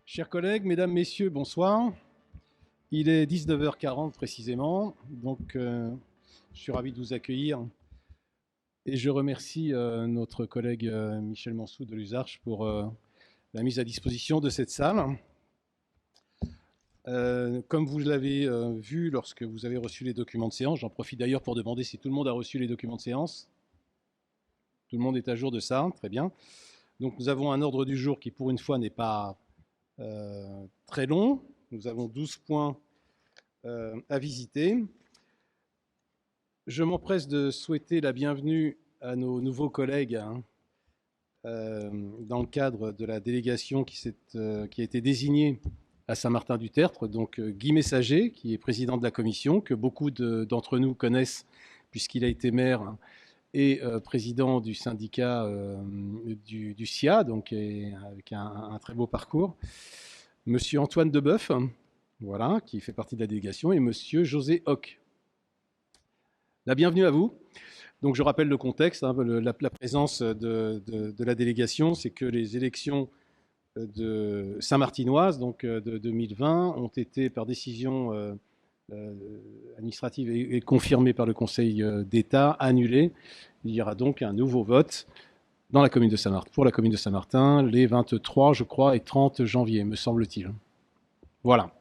Chers collègues, mesdames, messieurs, bonsoir. Il est 19h40 précisément, donc je suis ravi de vous accueillir et je remercie notre collègue Michel Mansou de l'USARCH pour la mise à disposition de cette salle. Comme vous l'avez vu lorsque vous avez reçu les documents de séance, j'en profite d'ailleurs pour demander si tout le monde a reçu les documents de séance. Tout le monde est à jour de ça, très bien. Donc nous avons un ordre du jour qui pour une fois n'est pas très long. Nous avons 12 points à visiter. Je m'empresse de souhaiter la bienvenue à nos nouveaux collègues dans le cadre de la délégation qui a été désignée à Saint-Martin-du-Tertre, donc Guy Messager, qui est président de la commission, que beaucoup d'entre nous connaissent puisqu'il a été maire et président du syndicat du SIA, donc avec un très beau parcours. Monsieur Antoine Deboeuf, voilà, qui fait partie de la délégation, et monsieur José Hoc. La bienvenue à vous. Donc je rappelle le contexte, la présence de la délégation, c'est que les élections de Saint-Martinoise, donc de 2020, ont été par décision administrative et confirmée par le Conseil d'État annulées. Il y aura donc un nouveau vote dans la commune de Saint-Martin, pour la commune de Saint-Martin, les 23, je crois, et 30 janvier, me semble-t-il. Voilà.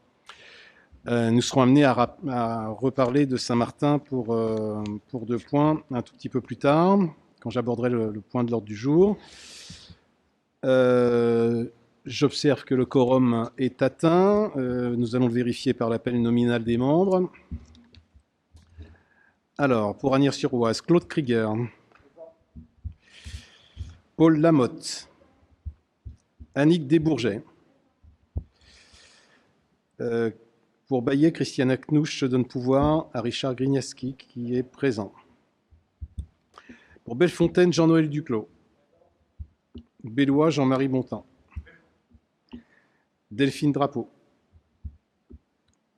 Nous serons amenés à reparler de Saint-Martin pour 2 points un tout petit peu plus tard, quand j'aborderai le point de l'ordre du jour. J'observe que le quorum est atteint. Nous allons le vérifier par l'appel nominal des membres. Alors, pour Asnières-sur-Oise, Claude Krieger, Paul Lamotte, Annick Desbourget. Pour Baillet, Christiane Knouch, je donne pouvoir à Richard Grignaski, qui est présent. Pour Bellefontaine, Jean-Noël Duclos. Bellois, Jean-Marie Bontin. Delphine Drapeau.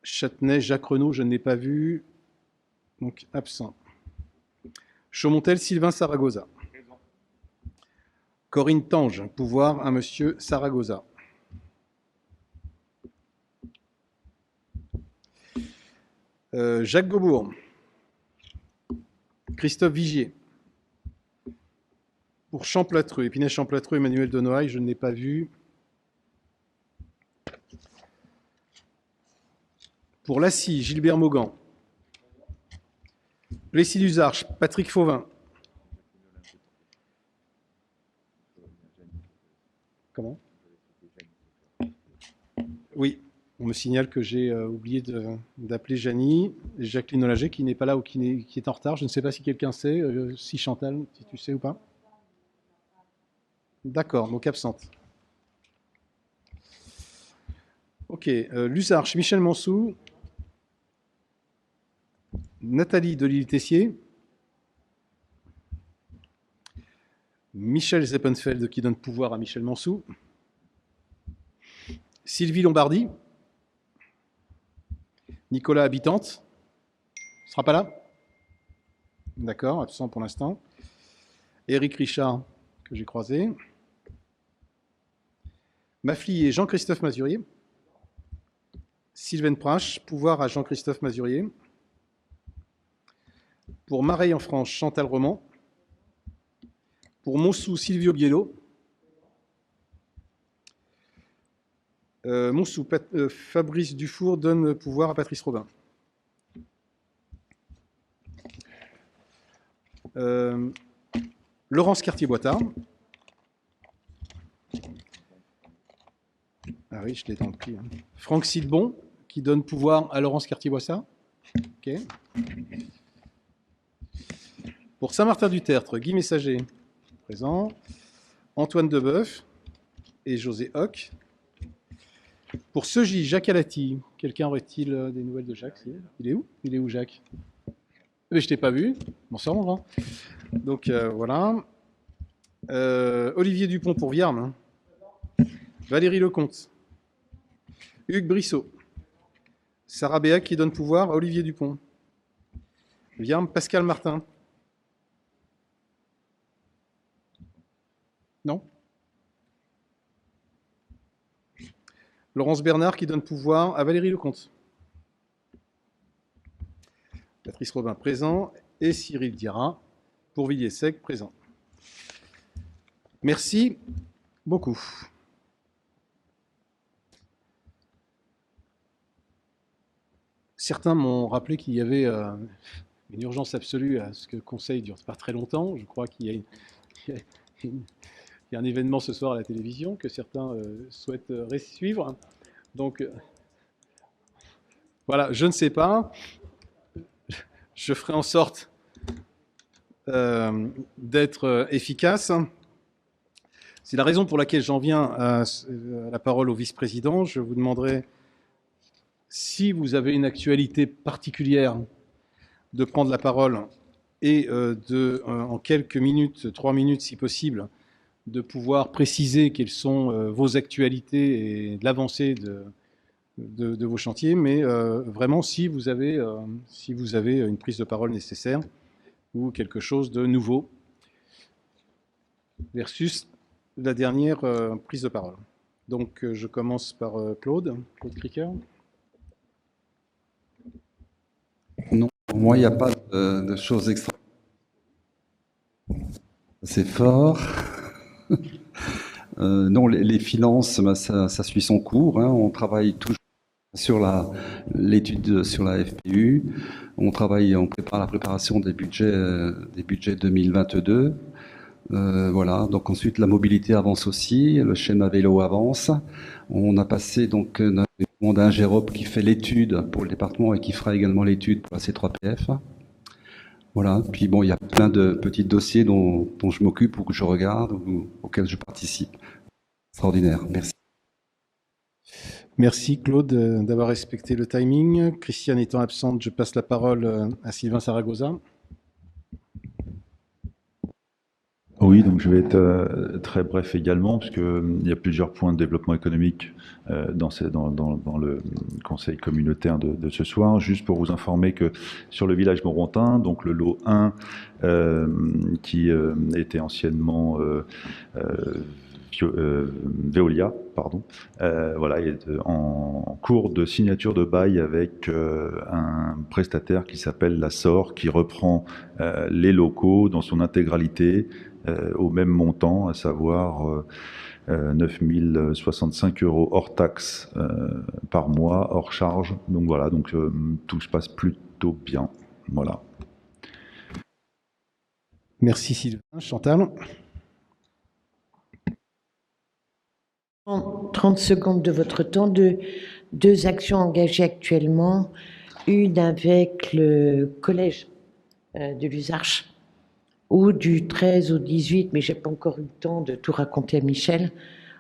Châtenay, Jacques Renaud, je ne l'ai pas vu, donc absent. Chaumontel, Sylvain Saragoza. Corinne Tange, pouvoir à monsieur Saragoza. Jacques Gaubourg. Christophe Vigier. Pour Champlâtreux, Épinay-Champlâtreux, Emmanuel de Noailles, je ne l'ai pas vu. Pour Lassy, Gilbert Maugan. Plessis-Luzarches, Patrick Fauvin. Comment? Oui, on me signale que j'ai oublié d'appeler Janie, Jacqueline Olager, qui n'est pas là ou qui est en retard. Je ne sais pas si quelqu'un sait, si Chantal, si tu sais ou pas. D'accord, donc absente. Ok, Luzarches, Michel Mansou. Nathalie Delisle-Tessier. Michel Zeppenfeld, qui donne pouvoir à Michel Mansou. Sylvie Lombardi. Nicolas Habitante. Ne sera pas là? D'accord, absent pour l'instant. Éric Richard, que j'ai croisé. Mafli et Jean-Christophe Mazurier. Sylvain Prache, pouvoir à Jean-Christophe Mazurier. Pour Mareille en France, Chantal Roman. Pour Montsou, Silvio Biello. Montsou, Fabrice Dufour donne pouvoir à Patrice Robin. Laurence Cartier-Boitard. Ah oui, je l'ai dans le pli. Franck Silbon, qui donne pouvoir à Laurence Cartier-Boitard. Ok. Pour Saint-Martin-du-Tertre, Guy Messager, présent. Antoine Deboeuf et José Hoc. Pour Seugy, Jacques Alati. Quelqu'un aurait-il des nouvelles de Jacques? Il est où? Il est où, Jacques? Mais je ne t'ai pas vu. Bonsoir, mon grand. Donc, voilà. Olivier Dupont pour Viarme. Valérie Lecomte. Hugues Brissot. Sarah Béac qui donne pouvoir à Olivier Dupont. Viarme, Pascal Martin. Non? Laurence Bernard qui donne pouvoir à Valérie Lecomte. Patrice Robin présent et Cyril Diarra pour Villiers-Sec présent. Merci beaucoup. Certains m'ont rappelé qu'il y avait une urgence absolue à ce que le Conseil ne dure pas très longtemps. Je crois qu'il y a un événement ce soir à la télévision que certains souhaitent suivre. Donc, voilà, je ne sais pas. Je ferai en sorte d'être efficace. C'est la raison pour laquelle j'en viens à la parole au vice-président. Je vous demanderai, si vous avez une actualité particulière, de prendre la parole et en quelques minutes, 3 minutes si possible, de pouvoir préciser quelles sont vos actualités et l'avancée de vos chantiers. Mais vraiment, si vous avez une prise de parole nécessaire ou quelque chose de nouveau versus la dernière prise de parole. Donc, je commence par Claude Cricker. Non, pour moi, il n'y a pas de choses extra. C'est fort. Non, les finances, bah, ça suit son cours. Hein. On travaille toujours sur l'étude sur la FPU. On prépare la préparation des budgets 2022. Voilà. Donc ensuite, la mobilité avance aussi. Le schéma vélo avance. On a passé donc d'un GEROP qui fait l'étude pour le département et qui fera également l'étude pour la C3PF. Voilà. Puis bon, il y a plein de petits dossiers dont je m'occupe ou que je regarde ou auxquels je participe. Extraordinaire. Merci. Merci Claude d'avoir respecté le timing. Christiane étant absente, je passe la parole à Sylvain Saragoza. Oui, donc je vais être très bref également, parce qu'il y a plusieurs points de développement économique dans le conseil communautaire de ce soir. Juste pour vous informer que sur le village Morontin, donc le lot 1, qui était anciennement Veolia, pardon, voilà, est en cours de signature de bail avec un prestataire qui s'appelle la SOR, qui reprend les locaux dans son intégralité, au même montant, à savoir 9 065 € hors taxe par mois, hors charge. Donc voilà, donc tout se passe plutôt bien. Voilà. Merci Sylvain. Chantal. 30 secondes de votre temps, deux actions engagées actuellement, une avec le collège de l'Usarche, ou du 13 au 18, mais je n'ai pas encore eu le temps de tout raconter à Michel.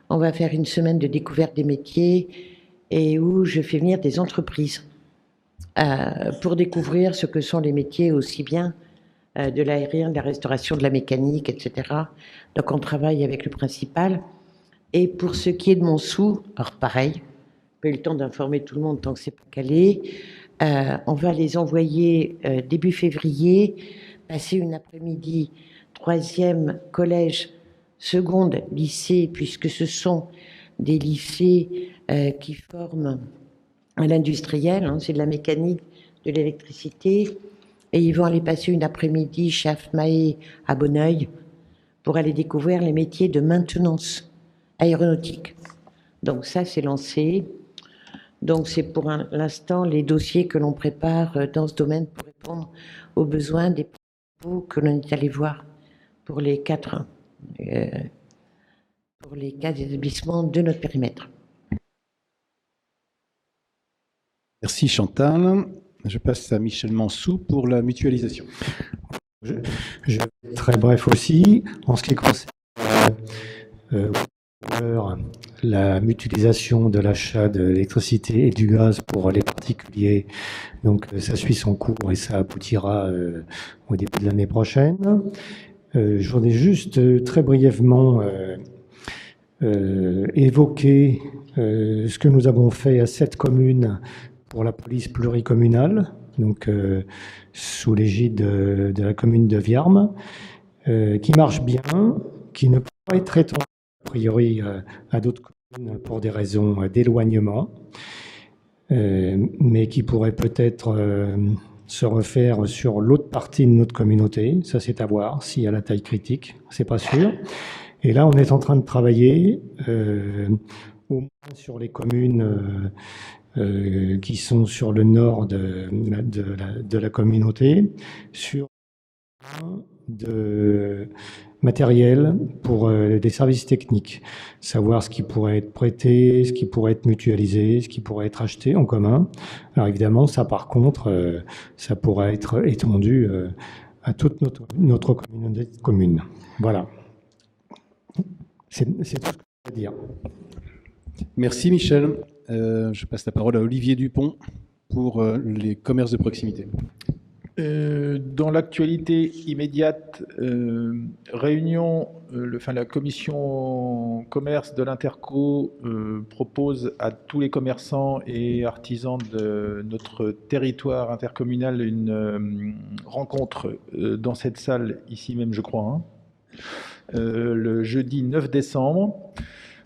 On va faire une semaine de découverte des métiers et où je fais venir des entreprises pour découvrir ce que sont les métiers aussi bien de l'aérien, de la restauration, de la mécanique, etc. Donc on travaille avec le principal. Et pour ce qui est de Montsou, alors pareil, pas eu le temps d'informer tout le monde tant que c'est pas calé, on va les envoyer début février, passer une après-midi, 3e collège, seconde lycée, puisque ce sont des lycées qui forment à l'industriel, hein, c'est de la mécanique, de l'électricité, et ils vont aller passer une après-midi chez AFMAE à Bonneuil pour aller découvrir les métiers de maintenance aéronautique. Donc ça, c'est lancé. Donc c'est pour l'instant les dossiers que l'on prépare dans ce domaine pour répondre aux besoins des propos que l'on est allé voir pour les 4 établissements de notre périmètre. Merci Chantal. Je passe à Michel Mansou pour la mutualisation. Je vais être très bref aussi. En ce qui concerne la mutualisation de l'achat de l'électricité et du gaz pour les particuliers, donc ça suit son cours et ça aboutira au début de l'année prochaine. Je voudrais juste très brièvement évoquer ce que nous avons fait à 7 communes pour la police pluricommunale, donc sous l'égide de la commune de Viarmes, qui marche bien, qui ne peut pas être étendue priori à d'autres communes pour des raisons d'éloignement, mais qui pourrait peut-être se refaire sur l'autre partie de notre communauté. Ça, c'est à voir s'il y a la taille critique, c'est pas sûr. Et là, on est en train de travailler au moins sur les communes qui sont sur le nord de la communauté, sur de matériel pour des services techniques, savoir ce qui pourrait être prêté, ce qui pourrait être mutualisé, ce qui pourrait être acheté en commun. Alors évidemment, ça par contre, ça pourrait être étendu à toute notre communauté de communes. Voilà. C'est tout ce que je peux dire. Merci Michel. Je passe la parole à Olivier Dupont pour les commerces de proximité. Dans l'actualité immédiate, réunion, la commission commerce de l'Interco propose à tous les commerçants et artisans de notre territoire intercommunal une rencontre dans cette salle, ici même je crois, le jeudi 9 décembre.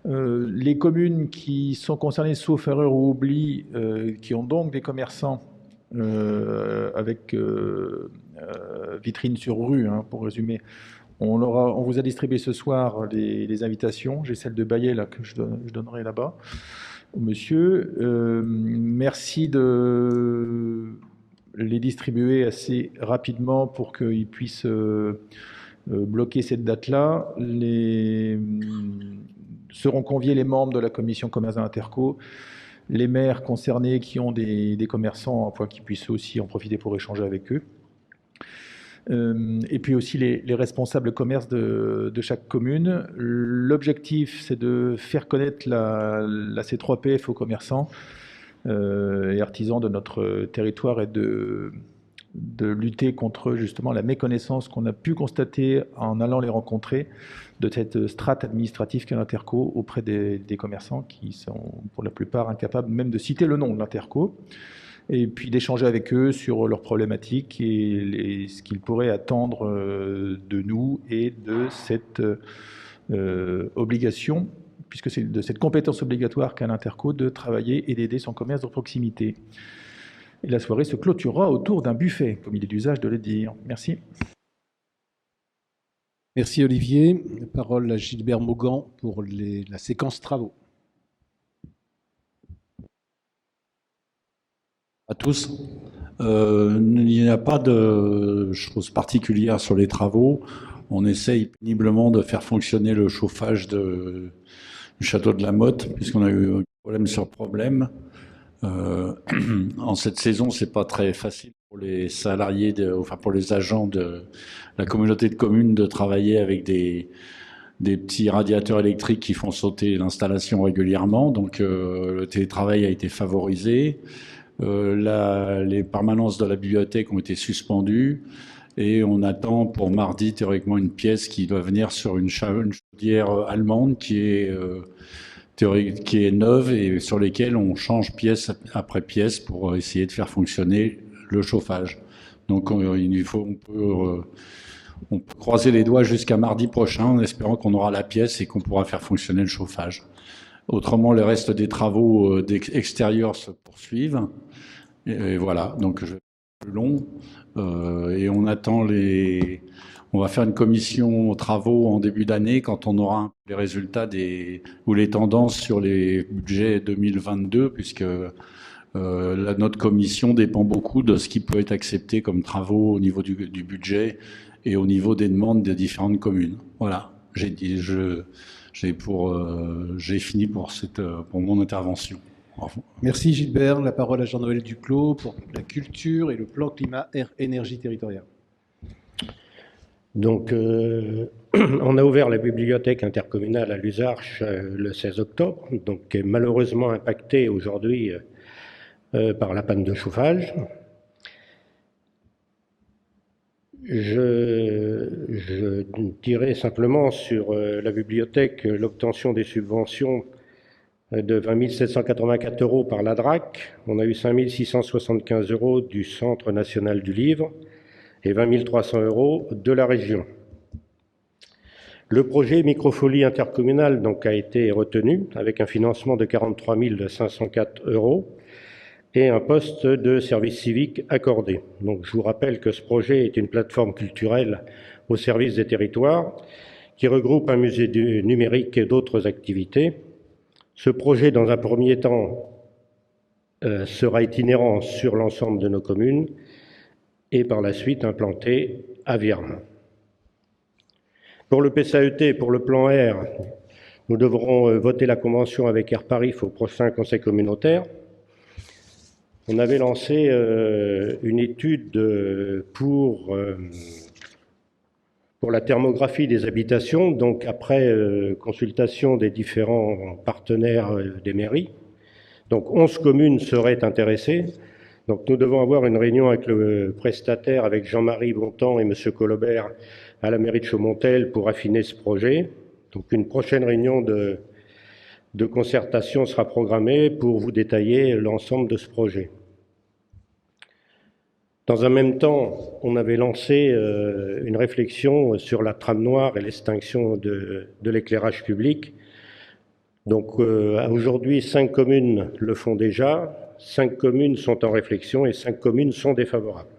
Les communes qui sont concernées, sauf erreur ou oubli, qui ont donc des commerçants avec vitrine sur rue, pour résumer. On vous a distribué ce soir les invitations. J'ai celle de Baillet là, que je donnerai là-bas au monsieur. Merci de les distribuer assez rapidement pour qu'ils puissent bloquer cette date-là. Seront conviés les membres de la commission commerce de l'Interco, les maires concernés qui ont des commerçants, afin qu'ils puissent aussi en profiter pour échanger avec eux. Et puis aussi les responsables commerce de chaque commune. L'objectif, c'est de faire connaître la C3PF aux commerçants et artisans de notre territoire et de lutter contre justement la méconnaissance qu'on a pu constater en allant les rencontrer de cette strate administrative qu'est l'Interco auprès des commerçants qui sont pour la plupart incapables même de citer le nom de l'Interco, et puis d'échanger avec eux sur leurs problématiques et ce qu'ils pourraient attendre de nous et de cette obligation, puisque c'est de cette compétence obligatoire qu'a l'Interco de travailler et d'aider son commerce de proximité. Et la soirée se clôturera autour d'un buffet, comme il est d'usage de le dire. Merci. Merci Olivier. La parole à Gilbert Maugan pour la séquence travaux. À tous. Il n'y a pas de choses particulières sur les travaux. On essaye péniblement de faire fonctionner le chauffage du château de la Motte, puisqu'on a eu problème sur problème. En cette saison, c'est pas très facile pour les salariés, pour les agents de la communauté de communes de travailler avec des petits radiateurs électriques qui font sauter l'installation régulièrement. Donc le télétravail a été favorisé. Les permanences de la bibliothèque ont été suspendues et on attend pour mardi théoriquement une pièce qui doit venir sur une chaudière allemande qui est neuve et sur lesquelles on change pièce après pièce pour essayer de faire fonctionner le chauffage. Donc on peut croiser les doigts jusqu'à mardi prochain en espérant qu'on aura la pièce et qu'on pourra faire fonctionner le chauffage. Autrement, le reste des travaux extérieurs se poursuivent. Et voilà, donc je vais plus long. Et on attend on va faire une commission travaux en début d'année quand on aura les résultats ou les tendances sur les budgets 2022, puisque notre commission dépend beaucoup de ce qui peut être accepté comme travaux au niveau du budget et au niveau des demandes des différentes communes. Voilà, j'ai fini pour mon intervention. Merci Gilbert. La parole à Jean-Noël Duclos pour la culture et le plan climat air énergie territorial. Donc, on a ouvert la bibliothèque intercommunale à Luzarches le 16 octobre, donc qui est malheureusement impactée aujourd'hui par la panne de chauffage. Je dirais simplement sur la bibliothèque l'obtention des subventions de 20 784 € par la DRAC. On a eu 5 675 € du Centre national du livre et 20 300 € de la région. Le projet microfolie intercommunale donc, a été retenu avec un financement de 43 504 € et un poste de service civique accordé. Donc, je vous rappelle que ce projet est une plateforme culturelle au service des territoires qui regroupe un musée du numérique et d'autres activités. Ce projet, dans un premier temps, sera itinérant sur l'ensemble de nos communes et par la suite implanté à Viermes. Pour le PCAET et pour le plan R, nous devrons voter la convention avec Air Paris au prochain conseil communautaire. On avait lancé une étude pour la thermographie des habitations, donc après consultation des différents partenaires des mairies. Donc 11 communes seraient intéressées. Donc nous devons avoir une réunion avec le prestataire, avec Jean-Marie Bontemps et M. Colobert à la mairie de Chaumontel pour affiner ce projet. Donc une prochaine réunion de concertation sera programmée pour vous détailler l'ensemble de ce projet. Dans un même temps, on avait lancé une réflexion sur la trame noire et l'extinction de l'éclairage public. Donc aujourd'hui, 5 communes le font déjà, 5 communes sont en réflexion et 5 communes sont défavorables.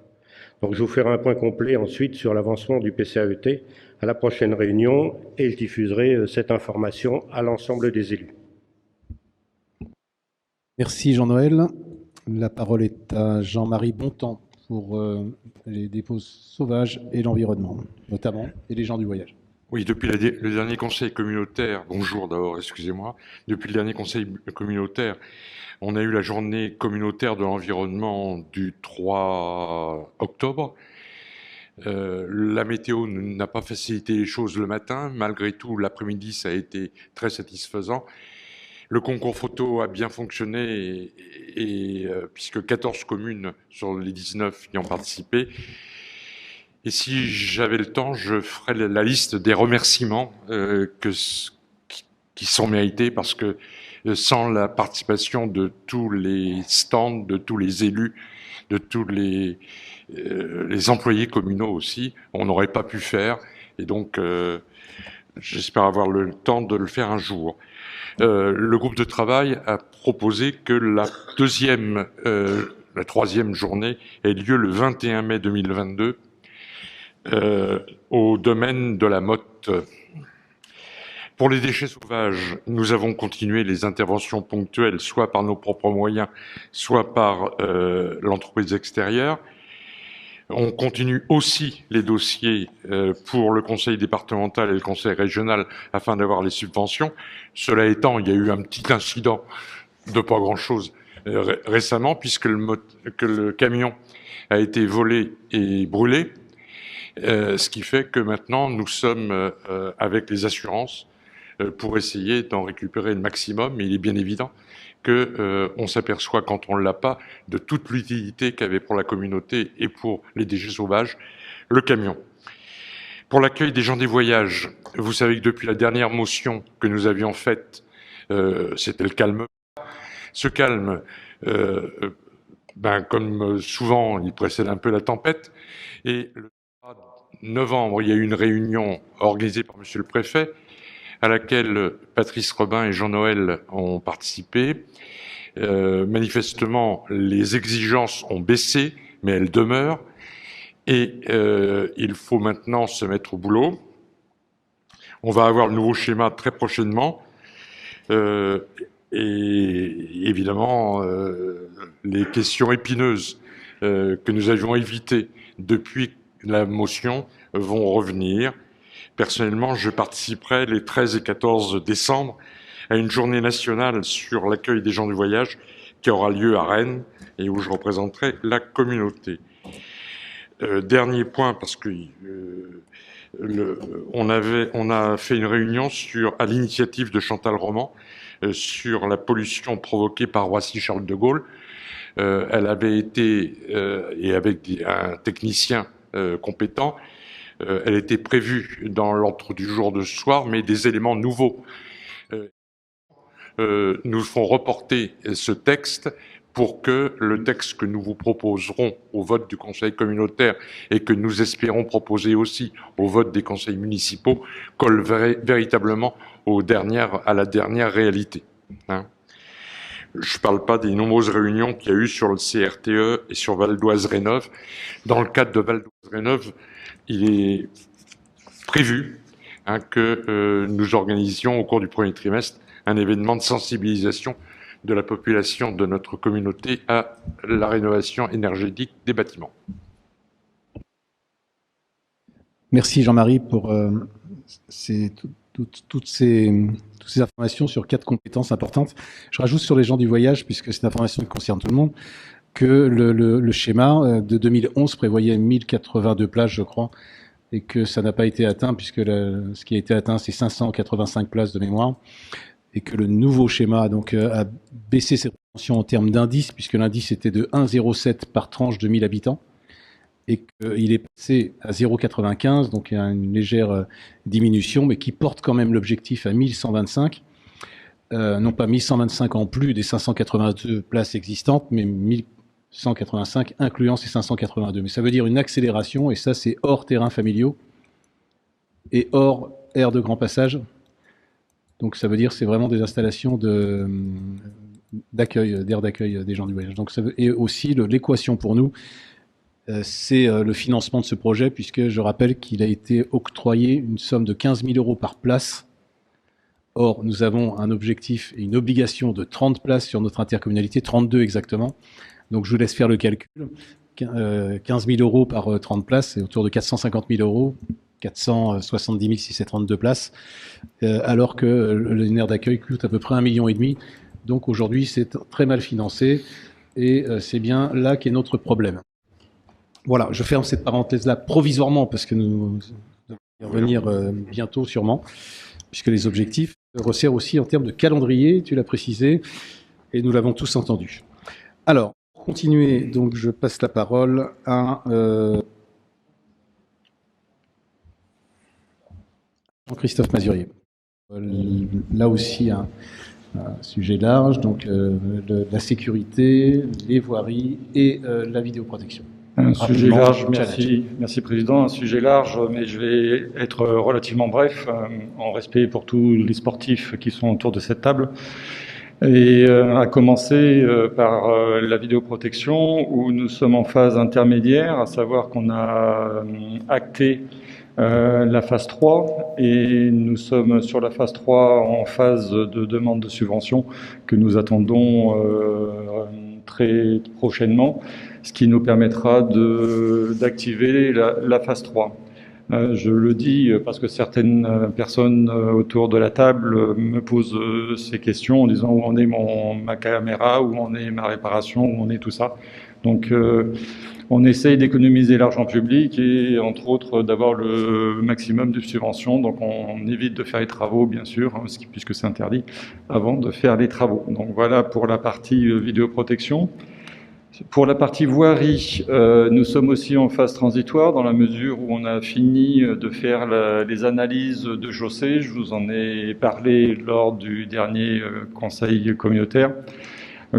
Donc je vous ferai un point complet ensuite sur l'avancement du PCAET à la prochaine réunion et je diffuserai cette information à l'ensemble des élus. Merci Jean-Noël. La parole est à Jean-Marie Bontemps pour les dépôts sauvages et l'environnement, notamment, et les gens du voyage. Oui, depuis le dernier conseil communautaire, bonjour d'abord, excusez-moi, depuis le dernier conseil communautaire, on a eu la journée communautaire de l'environnement du 3 octobre. La météo n'a pas facilité les choses le matin, malgré tout l'après-midi ça a été très satisfaisant. Le concours photo a bien fonctionné puisque 14 communes sur les 19 y ont participé. Et si j'avais le temps, je ferais la liste des remerciements qui sont mérités parce que sans la participation de tous les stands, de tous les élus, de tous les employés communaux aussi, on n'aurait pas pu faire. Et donc, j'espère avoir le temps de le faire un jour. Le groupe de travail a proposé que la troisième journée ait lieu le 21 mai 2022 au domaine de la Motte. Pour les déchets sauvages, nous avons continué les interventions ponctuelles, soit par nos propres moyens, soit par l'entreprise extérieure. On continue aussi les dossiers pour le conseil départemental et le conseil régional afin d'avoir les subventions. Cela étant, il y a eu un petit incident de pas grand-chose récemment puisque le camion a été volé et brûlé. Ce qui fait que maintenant, nous sommes avec les assurances pour essayer d'en récupérer le maximum. Mais il est bien évident qu'on s'aperçoit, quand on ne l'a pas, de toute l'utilité qu'avait pour la communauté et pour les déchets sauvages le camion. Pour l'accueil des gens des voyages, vous savez que depuis la dernière motion que nous avions faite, c'était le calme. Ce calme, comme souvent, il précède un peu la tempête. Et le 3 novembre, il y a eu une réunion organisée par Monsieur le Préfet, à laquelle Patrice Robin et Jean-Noël ont participé. Manifestement, les exigences ont baissé, mais elles demeurent. Et il faut maintenant se mettre au boulot. On va avoir le nouveau schéma très prochainement. Et évidemment, les questions épineuses que nous avions évitées depuis la motion vont revenir. Personnellement, je participerai les 13 et 14 décembre à une journée nationale sur l'accueil des gens du voyage qui aura lieu à Rennes et où je représenterai la communauté. Dernier point, parce que on a fait une réunion à l'initiative de Chantal Roman sur la pollution provoquée par Roissy-Charles de Gaulle. Elle avait été, et avec un technicien compétent, elle était prévue dans l'ordre du jour de ce soir, mais des éléments nouveaux nous font reporter ce texte pour que le texte que nous vous proposerons au vote du conseil communautaire et que nous espérons proposer aussi au vote des conseils municipaux colle véritablement à la dernière réalité. Hein. Je ne parle pas des nombreuses réunions qu'il y a eu sur le CRTE et sur Val d'Oise Rénov'. Dans le cadre de Val d'Oise Rénov', il est prévu que nous organisions au cours du premier trimestre un événement de sensibilisation de la population de notre communauté à la rénovation énergétique des bâtiments. Merci Jean-Marie pour toutes ces informations sur 4 compétences importantes. Je rajoute sur les gens du voyage, puisque c'est une information qui concerne tout le monde, que le schéma de 2011 prévoyait 1082 places, je crois, et que ça n'a pas été atteint, puisque ce qui a été atteint, c'est 585 places de mémoire, et que le nouveau schéma donc, a baissé ses prétentions en termes d'indice, puisque l'indice était de 1,07 par tranche de 1000 habitants, et qu'il est passé à 0,95, donc il y a une légère diminution, mais qui porte quand même l'objectif à 1125, non pas 1125 en plus des 582 places existantes, mais 1185 incluant ces 582. Mais ça veut dire une accélération, et ça c'est hors terrains familiaux et hors aire de grand passage. Donc ça veut dire c'est vraiment des installations d'accueil, d'aire d'accueil des gens du voyage. Donc et aussi l'équation pour nous, c'est le financement de ce projet, puisque je rappelle qu'il a été octroyé une somme de 15 000 € par place. Or, nous avons un objectif et une obligation de 30 places sur notre intercommunalité, 32 exactement. Donc je vous laisse faire le calcul. 15 000 € par 30 places, c'est autour de 450 000 €, 470 000 si c'est 32 places, alors que le aire d'accueil coûte à peu près 1,5 million. Donc aujourd'hui, c'est très mal financé, et c'est bien là qu'est notre problème. Voilà, je ferme cette parenthèse-là provisoirement, parce que nous allons y revenir bientôt sûrement, puisque les objectifs resserrent aussi en termes de calendrier, tu l'as précisé, et nous l'avons tous entendu. Alors, pour continuer, donc je passe la parole à Jean-Christophe Mazurier. Là aussi, un sujet large, donc la sécurité, les voiries et la vidéoprotection. Un sujet large, merci Président, un sujet large, mais je vais être relativement bref, en respect pour tous les sportifs qui sont autour de cette table. Et à commencer par la vidéoprotection, où nous sommes en phase intermédiaire, à savoir qu'on a acté la phase 3, et nous sommes sur la phase 3 en phase de demande de subvention que nous attendons très prochainement, ce qui nous permettra d'activer la phase 3. Je le dis parce que certaines personnes autour de la table me posent ces questions en disant où en est ma caméra, où en est ma réparation, où en est tout ça. Donc on essaye d'économiser l'argent public et entre autres d'avoir le maximum de subventions. Donc on évite de faire les travaux, bien sûr, puisque c'est interdit, avant de faire les travaux. Donc voilà pour la partie vidéoprotection. Pour la partie voirie, nous sommes aussi en phase transitoire dans la mesure où on a fini de faire les analyses de chaussée. Je vous en ai parlé lors du dernier conseil communautaire,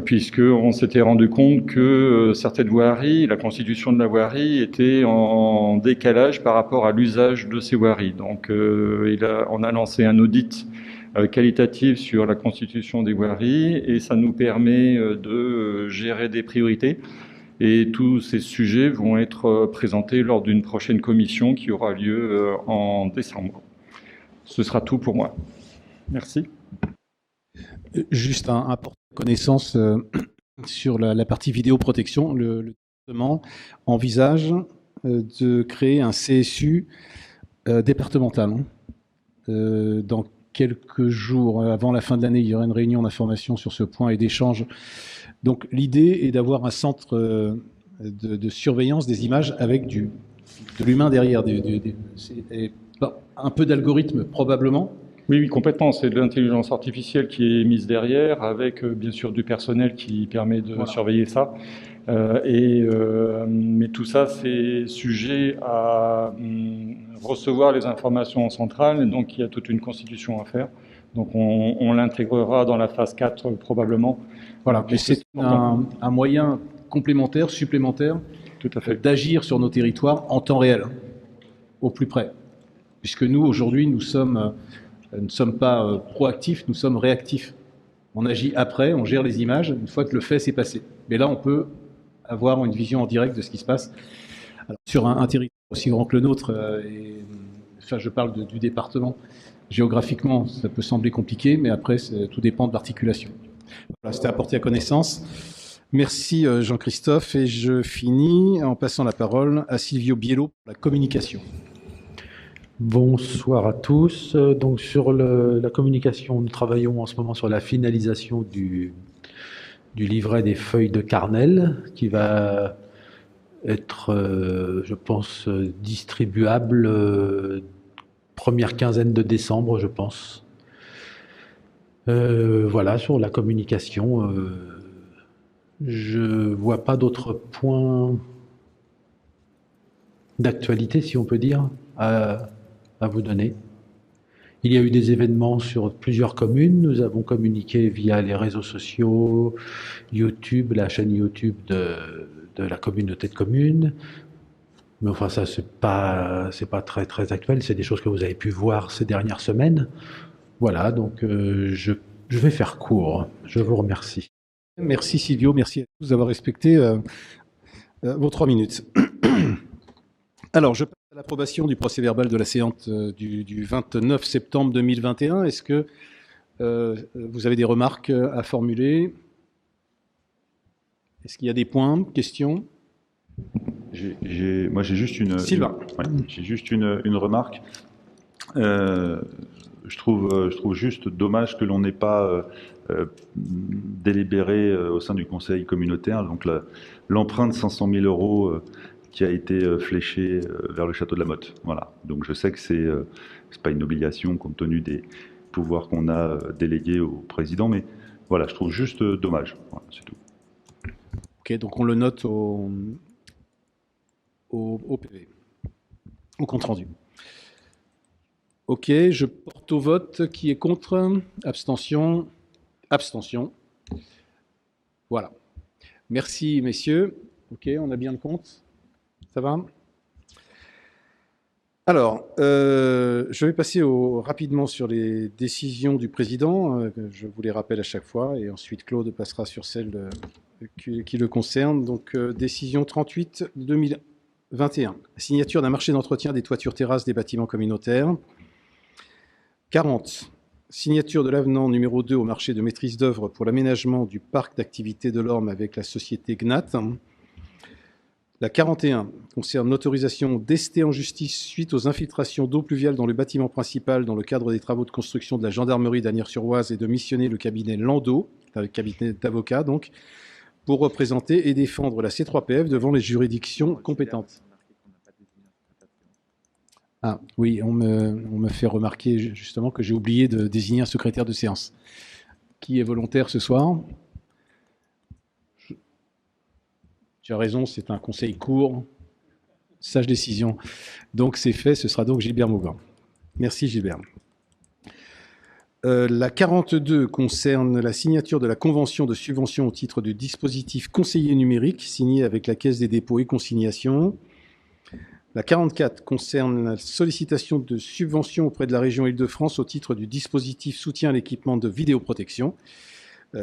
puisqu'on s'était rendu compte que certaines voiries, la constitution de la voirie était en décalage par rapport à l'usage de ces voiries. Donc on a lancé un audit qualitative sur la constitution des voiries, et ça nous permet de gérer des priorités. Et tous ces sujets vont être présentés lors d'une prochaine commission qui aura lieu en décembre. Ce sera tout pour moi. Merci. Juste un porte connaissance sur la partie vidéoprotection. Le département envisage de créer un CSU départemental dans quelques jours avant la fin de l'année. Il y aura une réunion d'information sur ce point et d'échange. Donc l'idée est d'avoir un centre de surveillance des images avec de l'humain derrière, un peu d'algorithme probablement. Oui, complètement. C'est de l'intelligence artificielle qui est mise derrière, avec bien sûr du personnel qui permet de surveiller ça. Mais tout ça, c'est sujet à recevoir les informations en centrale, donc il y a toute une constitution à faire. Donc on l'intégrera dans la phase 4 probablement. Voilà, mais c'est un moyen complémentaire, supplémentaire, Tout à fait. d'agir sur nos territoires en temps réel, au plus près. Puisque nous, aujourd'hui, ne sommes pas proactifs, nous sommes réactifs. On agit après, on gère les images, une fois que le fait s'est passé. Mais là, on peut avoir une vision en direct de ce qui se passe. Alors, sur un territoire aussi grand que le nôtre, enfin, je parle du département, géographiquement, ça peut sembler compliqué, mais après, tout dépend de l'articulation. Voilà, c'était apporté à connaissance. Merci Jean-Christophe, et je finis en passant la parole à Silvio Biello pour la communication. Bonsoir à tous. Donc sur la communication, nous travaillons en ce moment sur la finalisation du livret des feuilles de Carnel qui va être, je pense, distribuable première quinzaine de décembre, je pense. Voilà, sur la communication, je vois pas d'autres points d'actualité, si on peut dire, à vous donner. Il y a eu des événements sur plusieurs communes. Nous avons communiqué via les réseaux sociaux, YouTube, la chaîne YouTube de la communauté de communes. Mais enfin, ça, c'est pas très, très actuel. C'est des choses que vous avez pu voir ces dernières semaines. Voilà, donc je vais faire court. Je vous remercie. Merci Silvio, merci à tous d'avoir respecté vos 3 minutes. Alors, je passe à l'approbation du procès-verbal de la séance du 29 septembre 2021. Est-ce que vous avez des remarques à formuler? Est-ce qu'il y a des points, questions? Moi, j'ai juste une. Sylvain. J'ai juste une remarque. Je trouve juste dommage que l'on n'ait pas délibéré au sein du conseil communautaire. Donc l'emprunt de 500 000 € qui a été fléché vers le château de la Motte. Voilà. Donc je sais que c'est pas une obligation compte tenu des pouvoirs qu'on a délégués au président, mais voilà, je trouve juste dommage. Voilà, c'est tout. Ok, donc on le note au PV, au compte rendu. Ok, je porte au vote. Qui est contre? Abstention. Abstention. Voilà. Merci, messieurs. Ok, on a bien le compte. Ça va? Alors, je vais passer rapidement sur les décisions du président. Je vous les rappelle à chaque fois. Et ensuite, Claude passera sur celle qui le concerne. Donc, décision 38/2021. Signature d'un marché d'entretien des toitures terrasses des bâtiments communautaires. 40. Signature de l'avenant numéro 2 au marché de maîtrise d'œuvre pour l'aménagement du parc d'activités de l'Orme avec la société GNAT. La 41 concerne l'autorisation d'ester en justice suite aux infiltrations d'eau pluviale dans le bâtiment principal dans le cadre des travaux de construction de la gendarmerie d'Asnières-sur-Oise et de missionner le cabinet Landau, un cabinet d'avocats donc, pour représenter et défendre la C3PF devant les juridictions compétentes. Ah oui, on me fait remarquer justement que j'ai oublié de désigner un secrétaire de séance. Qui est volontaire ce soir? Tu as raison, c'est un conseil court, sage décision. Donc c'est fait, ce sera donc Gilbert Maugan. Merci Gilbert. La 42 concerne la signature de la convention de subvention au titre du dispositif conseiller numérique signé avec la Caisse des dépôts et consignations. La 44 concerne la sollicitation de subvention auprès de la région Île-de-France au titre du dispositif soutien à l'équipement de vidéoprotection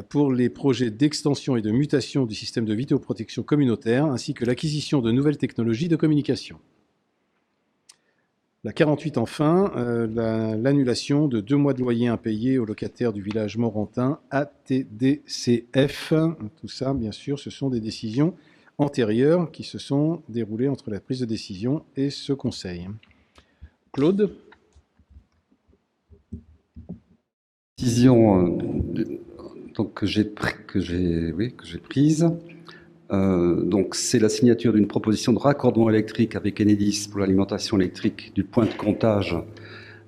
pour les projets d'extension et de mutation du système de vidéoprotection communautaire, ainsi que l'acquisition de nouvelles technologies de communication. La 48 enfin, l'annulation de 2 mois de loyer impayés aux locataires du village Morantin, ATDCF. Tout ça, bien sûr, ce sont des décisions antérieures qui se sont déroulées entre la prise de décision et ce conseil. Claude? Décision donc, que j'ai prise. Donc, c'est la signature d'une proposition de raccordement électrique avec Enedis pour l'alimentation électrique du point de comptage,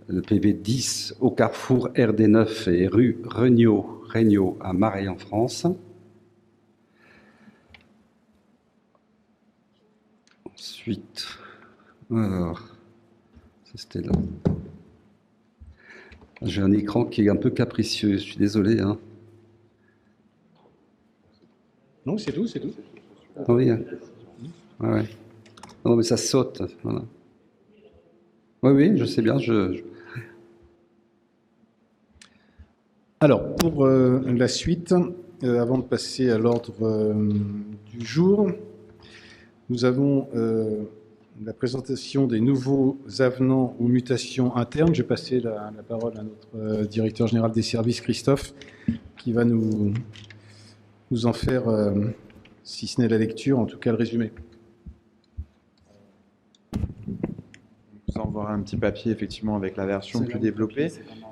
le PV 10, au carrefour RD9 et rue Regnault à Marais en France. Ensuite, alors, c'était là. J'ai un écran qui est un peu capricieux, je suis désolé. Hein. Non, c'est tout, c'est tout. Ah oui. Hein. Ah ouais. Non, mais ça saute. Voilà. Oui, oui, je sais bien. Alors, pour la suite, avant de passer à l'ordre du jour, nous avons la présentation des nouveaux avenants ou mutations internes. Je vais passer la parole à notre directeur général des services, Christophe, qui va nous en faire, si ce n'est la lecture, en tout cas le résumé. Je vous envoie un petit papier, effectivement, avec la version plus développée.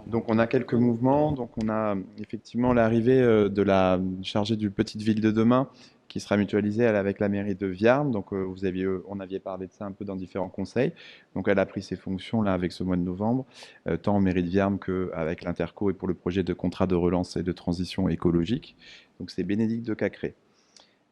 Donc, on a quelques mouvements. Donc, on a effectivement l'arrivée de la chargée du Petite Ville de demain, qui sera mutualisée avec la mairie de Viarmes. Donc, on avait parlé de ça un peu dans différents conseils. Donc, elle a pris ses fonctions là avec ce mois de novembre, tant en mairie de Viarmes qu'avec l'Interco et pour le projet de contrat de relance et de transition écologique. Donc, c'est Bénédicte de Cacré.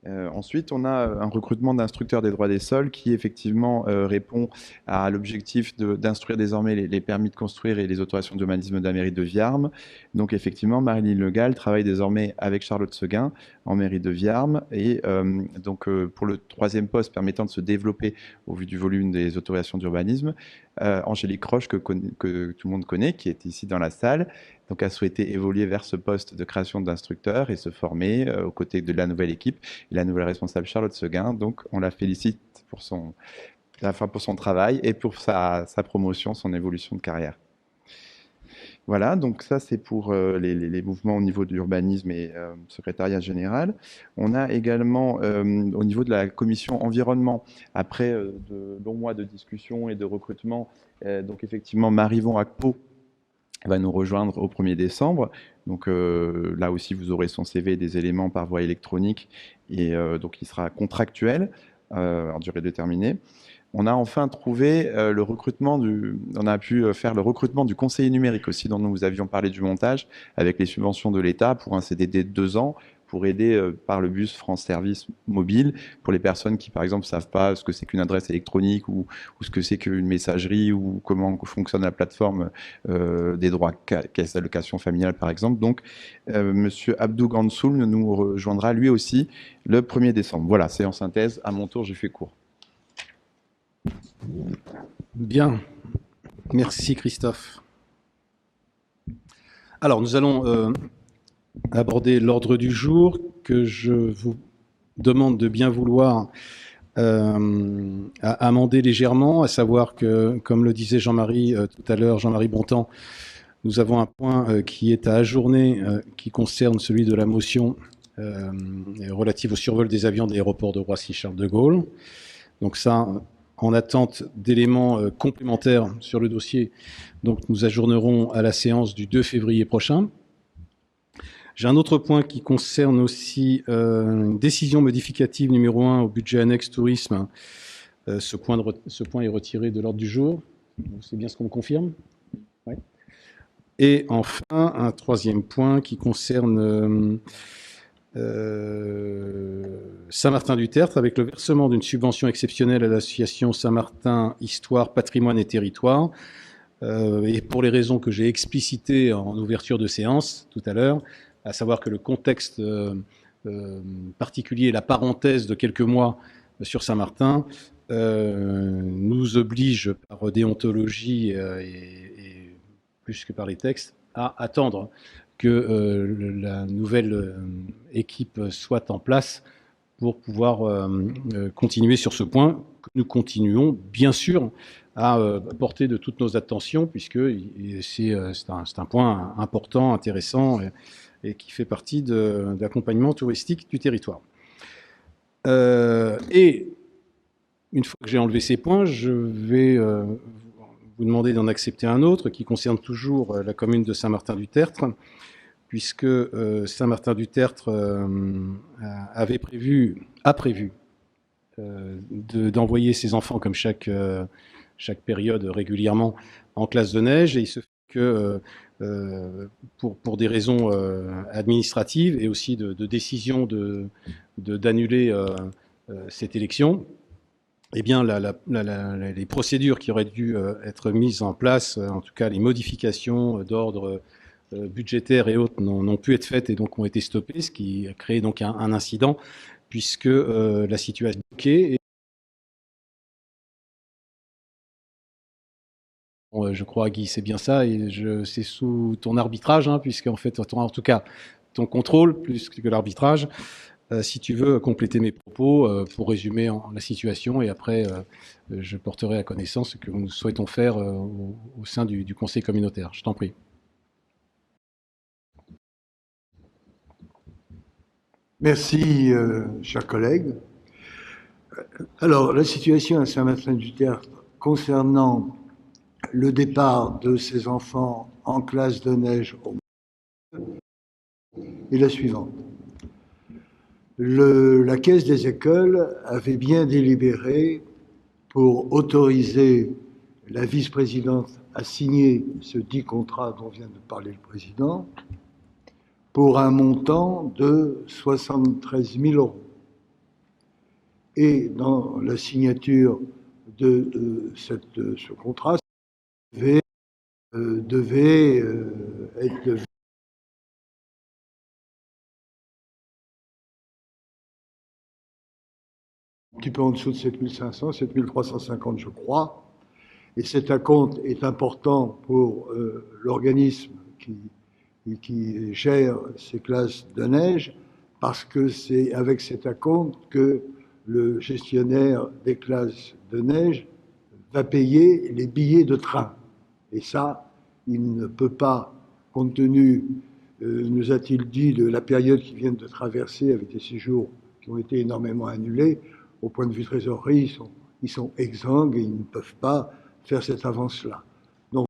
Ensuite, on a un recrutement d'instructeurs des droits des sols qui effectivement répond à l'objectif d'instruire désormais les permis de construire et les autorisations d'urbanisme de la mairie de Viarmes. Donc effectivement, Marilyn Le Gall travaille désormais avec Charlotte Seguin en mairie de Viarmes et donc pour le troisième poste permettant de se développer au vu du volume des autorisations d'urbanisme, Angélique Roche que tout le monde connaît, qui est ici dans la salle, donc a souhaité évoluer vers ce poste de création d'instructeur et se former aux côtés de la nouvelle équipe et la nouvelle responsable Charlotte Seguin. Donc on la félicite pour son travail et pour sa promotion, son évolution de carrière. Voilà, donc ça c'est pour les mouvements au niveau de l'urbanisme et secrétariat général. On a également au niveau de la commission environnement, après de longs mois de discussion et de recrutement, donc effectivement Marivon Akpo va nous rejoindre au 1er décembre. Donc là aussi, vous aurez son CV et des éléments par voie électronique et donc il sera contractuel en durée déterminée. On a enfin trouvé on a pu faire le recrutement du conseiller numérique aussi, dont nous vous avions parlé du montage, avec les subventions de l'État pour un CDD de 2 ans, pour aider par le bus France Service Mobile, pour les personnes qui, par exemple, ne savent pas ce que c'est qu'une adresse électronique ou ce que c'est qu'une messagerie ou comment fonctionne la plateforme des droits caisse d'allocation familiale, par exemple. Donc, Monsieur Abdou Gansoul nous rejoindra lui aussi le 1er décembre. Voilà, c'est en synthèse. À mon tour, j'ai fait court. Bien, merci Christophe. Alors, nous allons aborder l'ordre du jour que je vous demande de bien vouloir amender légèrement, à savoir que, comme le disait Jean-Marie tout à l'heure, Jean-Marie Bontemps, nous avons un point qui est à ajourner, qui concerne celui de la motion relative au survol des avions de l'aéroport de Roissy-Charles de Gaulle. Donc ça, en attente d'éléments complémentaires sur le dossier, donc nous ajournerons à la séance du 2 février prochain. J'ai un autre point qui concerne aussi une décision modificative numéro 1 au budget annexe tourisme. Ce point est retiré de l'ordre du jour. C'est bien ce qu'on me confirme ? Ouais. Et enfin, un troisième point qui concerne Saint-Martin-du-Tertre, avec le versement d'une subvention exceptionnelle à l'association Saint-Martin Histoire, Patrimoine et Territoire. Et pour les raisons que j'ai explicitées en ouverture de séance tout à l'heure, à savoir que le contexte particulier, la parenthèse de quelques mois sur Saint-Martin, nous oblige par déontologie et plus que par les textes à attendre que la nouvelle équipe soit en place pour pouvoir continuer sur ce point, que nous continuons bien sûr à porter de toutes nos attentions, puisque c'est un point important, intéressant, et qui fait partie de l'accompagnement touristique du territoire. Et une fois que j'ai enlevé ces points, je vais vous demander d'en accepter un autre qui concerne toujours la commune de Saint-Martin-du-Tertre, puisque Saint-Martin-du-Tertre a prévu d'envoyer ses enfants, comme chaque période régulièrement, en classe de neige, et il se fait que pour des raisons administratives et aussi de décision d'annuler cette élection, eh bien, les procédures qui auraient dû être mises en place, en tout cas les modifications d'ordre budgétaire et autres, n'ont pu être faites et donc ont été stoppées, ce qui a créé donc un incident, puisque la situation est bloquée. Je crois, Guy, c'est bien ça, et c'est sous ton arbitrage, hein, puisque en fait, en tout cas, ton contrôle plus que l'arbitrage. Si tu veux compléter mes propos pour résumer la situation, et après, je porterai à connaissance ce que nous souhaitons faire au sein du conseil communautaire. Je t'en prie. Merci, chers collègues. Alors, la situation à Saint-Martin-du-Tertre concernant le départ de ces enfants en classe de neige est la suivante. La Caisse des écoles avait bien délibéré pour autoriser la vice-présidente à signer ce dit contrat dont vient de parler le président pour un montant de 73 000 €. Et dans la signature de ce contrat, devait être un petit peu en dessous de 7 500, 7 350 je crois. Et cet acompte est important pour l'organisme qui gère ces classes de neige, parce que c'est avec cet acompte que le gestionnaire des classes de neige va payer les billets de train. Et ça, il ne peut pas, compte tenu, nous a-t-il dit, de la période qu'ils viennent de traverser avec des séjours qui ont été énormément annulés, au point de vue trésorerie, ils sont exsangues et ils ne peuvent pas faire cette avance-là. Donc,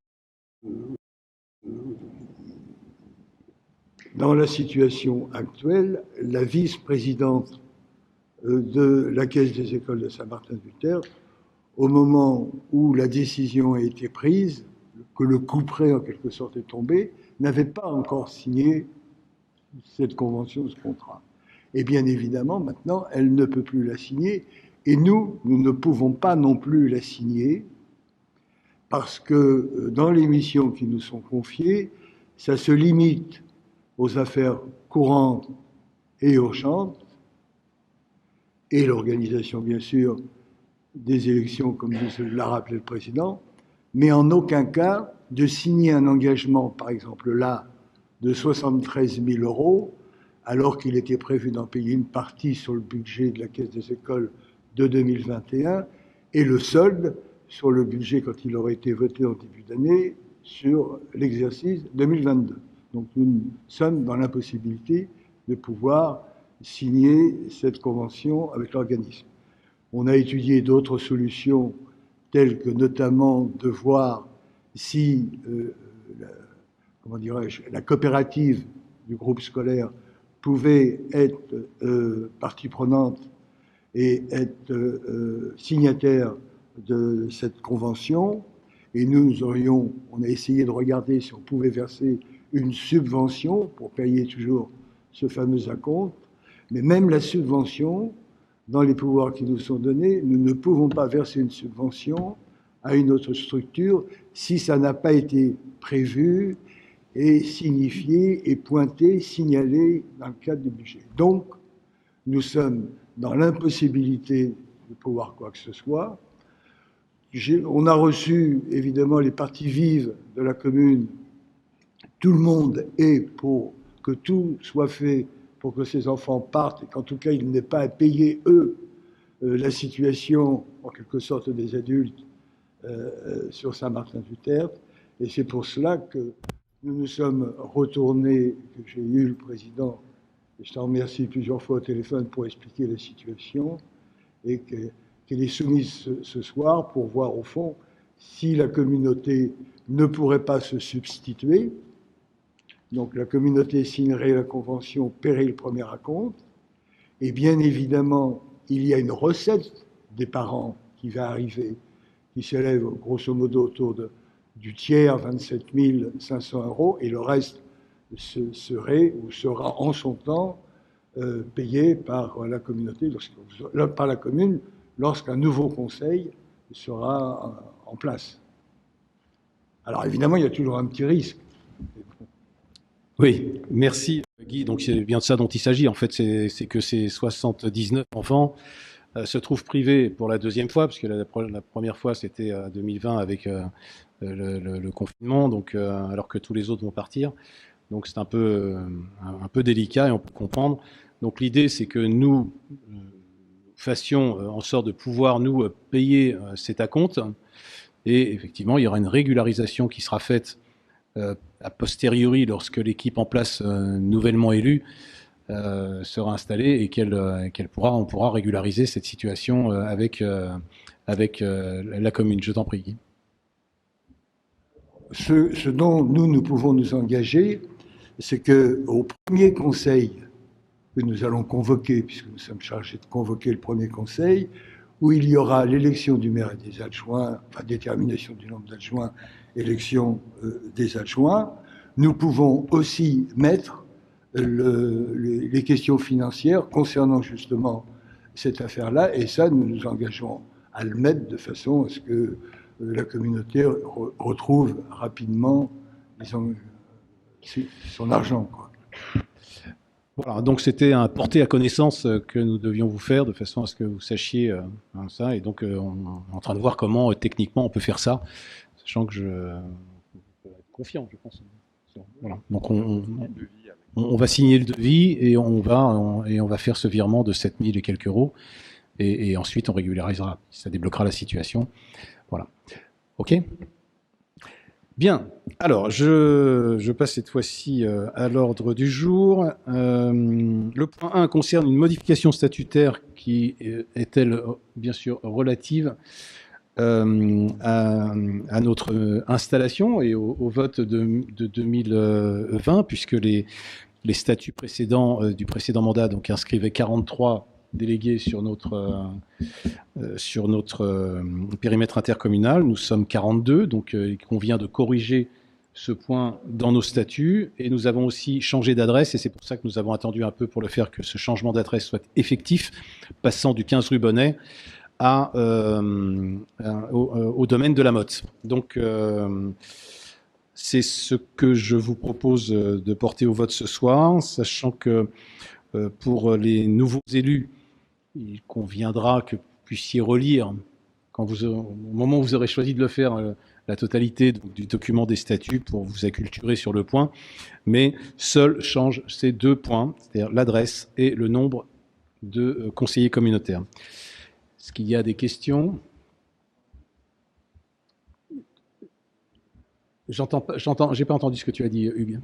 dans la situation actuelle, la vice-présidente de la Caisse des écoles de Saint-Martin-du-Tertre, au moment où la décision a été prise, que le couperet en quelque sorte est tombé, n'avait pas encore signé cette convention, ce contrat. Et bien évidemment, maintenant, elle ne peut plus la signer, et nous ne pouvons pas non plus la signer, parce que dans les missions qui nous sont confiées, ça se limite aux affaires courantes et urgentes, et l'organisation, bien sûr, des élections, comme l'a rappelé le président, mais en aucun cas de signer un engagement, par exemple là, de 73 000 €, alors qu'il était prévu d'en payer une partie sur le budget de la Caisse des écoles de 2021, et le solde sur le budget, quand il aurait été voté en début d'année, sur l'exercice 2022. Donc nous sommes dans l'impossibilité de pouvoir signer cette convention avec l'organisme. On a étudié d'autres solutions, telles que notamment de voir si la coopérative du groupe scolaire pouvait être partie prenante et être signataire de cette convention. Et on a essayé de regarder si on pouvait verser une subvention pour payer toujours ce fameux acompte. Mais même la subvention, dans les pouvoirs qui nous sont donnés, nous ne pouvons pas verser une subvention à une autre structure si ça n'a pas été prévu et signifié et pointé, signalé dans le cadre du budget. Donc, nous sommes dans l'impossibilité de pouvoir quoi que ce soit. On a reçu, évidemment, les parties vives de la commune. Tout le monde est pour que tout soit fait pour que ces enfants partent et qu'en tout cas, ils n'aient pas à payer, eux, la situation, en quelque sorte, des adultes sur Saint-Martin-du-Tertre. Et c'est pour cela que nous nous sommes retournés, que j'ai eu le président, et je t'en remercie plusieurs fois au téléphone pour expliquer la situation, et qu'elle est soumise ce soir pour voir, au fond, si la communauté ne pourrait pas se substituer. Donc la communauté signerait la convention, paierait le premier acompte, et bien évidemment, il y a une recette des parents qui va arriver, qui s'élève grosso modo autour du tiers, 27 500 €, et le reste serait ou sera en son temps payé par la communauté, par la commune, lorsqu'un nouveau conseil sera en place. Alors évidemment, il y a toujours un petit risque. Oui, merci Guy. Donc c'est bien de ça dont il s'agit. En fait, c'est que ces 79 enfants se trouvent privés pour la deuxième fois, parce que la première fois c'était 2020 avec le confinement, donc alors que tous les autres vont partir. Donc c'est un peu délicat et on peut comprendre. Donc l'idée c'est que nous fassions en sorte de pouvoir nous payer cet acompte, et effectivement il y aura une régularisation qui sera faite a posteriori lorsque l'équipe en place nouvellement élue sera installée et on pourra régulariser cette situation avec la commune. Je t'en prie, Guy. Ce dont nous pouvons nous engager, c'est qu'au premier conseil que nous allons convoquer, puisque nous sommes chargés de convoquer le premier conseil, où il y aura l'élection du maire et des adjoints, enfin détermination du nombre d'adjoints, élection des adjoints, nous pouvons aussi mettre les questions financières concernant justement cette affaire-là, et ça, nous nous engageons à le mettre de façon à ce que la communauté retrouve rapidement, disons, son argent, quoi. Voilà, donc c'était un porté à connaissance que nous devions vous faire, de façon à ce que vous sachiez ça, et donc on est en train de voir comment techniquement on peut faire ça, sachant que je peux être confiant, je pense. Voilà. Donc on va signer le devis et on va faire ce virement de 7 000 et quelques euros, et ensuite on régularisera, ça débloquera la situation. Voilà. OK ? Bien. Alors, je passe cette fois-ci à l'ordre du jour. Le point 1 concerne une modification statutaire qui est-elle, bien sûr, relative à notre installation et au vote de 2020, puisque les statuts précédents du précédent mandat donc inscrivaient 43 délégués sur notre périmètre intercommunal. Nous sommes 42, donc il convient de corriger ce point dans nos statuts, et nous avons aussi changé d'adresse, et c'est pour ça que nous avons attendu un peu pour le faire, que ce changement d'adresse soit effectif, passant du 15 rue Bonnet au domaine de la Motte. Donc c'est ce que je vous propose de porter au vote ce soir, sachant que pour les nouveaux élus, il conviendra que vous puissiez relire, au moment où vous aurez choisi de le faire, la totalité du document des statuts pour vous acculturer sur le point, mais seuls changent ces deux points, c'est-à-dire l'adresse et le nombre de conseillers communautaires. Est-ce qu'il y a des questions ? J'ai pas entendu ce que tu as dit, Hugues.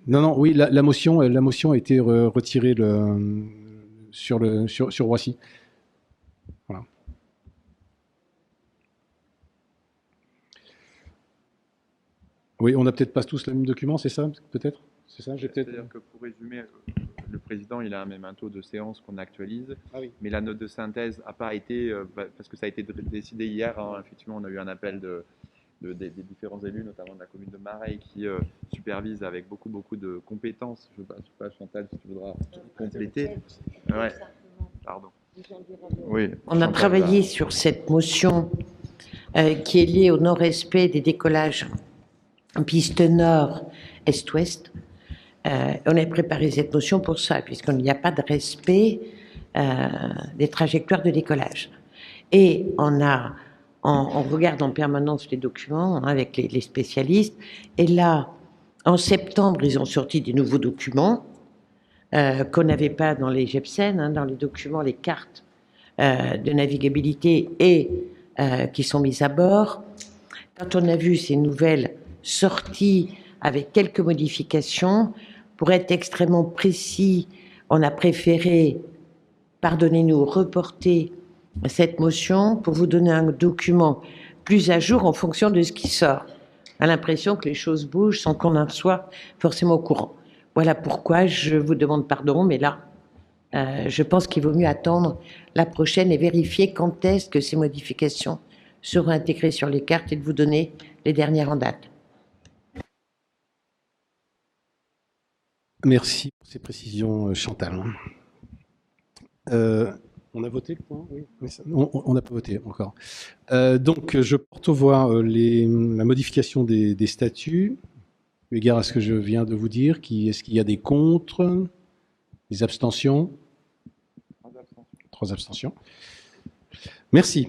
Non, oui, la motion a été retirée sur Roissy. Voilà. Oui, on n'a peut-être pas tous le même document, c'est ça, peut-être ? C'est ça, C'est-à-dire que pour résumer, le président, il a un memento de séance qu'on actualise, mais la note de synthèse n'a pas été, parce que ça a été décidé hier, effectivement, on a eu un appel des différents élus, notamment de la commune de Mareil, qui supervise avec beaucoup de compétences. Je ne sais pas, Chantal, si tu voudras compléter. Ouais. Pardon. Oui, on a travaillé sur cette motion qui est liée au non-respect des décollages piste nord, est-ouest. On a préparé cette motion pour ça, puisqu'il n'y a pas de respect des trajectoires de décollage. Et on regarde en permanence les documents avec les spécialistes. Et là, en septembre, ils ont sorti des nouveaux documents qu'on n'avait pas dans les GEPSEN, dans les documents, les cartes de navigabilité et qui sont mises à bord. Quand on a vu ces nouvelles sorties avec quelques modifications, pour être extrêmement précis, on a préféré, pardonnez-nous, reporter cette motion pour vous donner un document plus à jour en fonction de ce qui sort. On a l'impression que les choses bougent sans qu'on en soit forcément au courant. Voilà pourquoi je vous demande pardon, mais là, je pense qu'il vaut mieux attendre la prochaine et vérifier quand est-ce que ces modifications seront intégrées sur les cartes et de vous donner les dernières en date. Merci pour ces précisions, Chantal. On a voté le point? Oui. On n'a pas voté encore. Donc, je porte aux voix la modification des statuts, eu égard à ce que je viens de vous dire. Est-ce qu'il y a des contre? Des abstentions? 3 abstentions. Merci.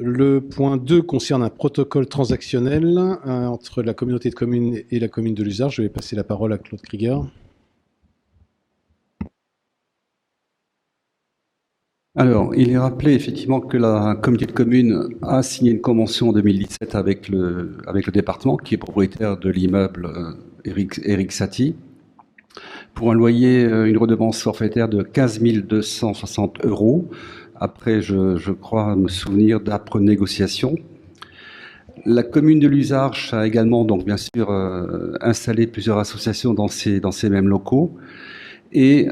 Le point 2 concerne un protocole transactionnel entre la communauté de communes et la commune de Luzarches. Je vais passer la parole à Claude Krieger. Alors, il est rappelé effectivement que la communauté de communes a signé une convention en 2017 avec le département, qui est propriétaire de l'immeuble Éric Satie, pour un loyer, une redevance forfaitaire de 15 260 €, après, je crois me souvenir d'âpres négociations. La commune de Luzarches a également, donc bien sûr, installé plusieurs associations dans ces mêmes locaux. Et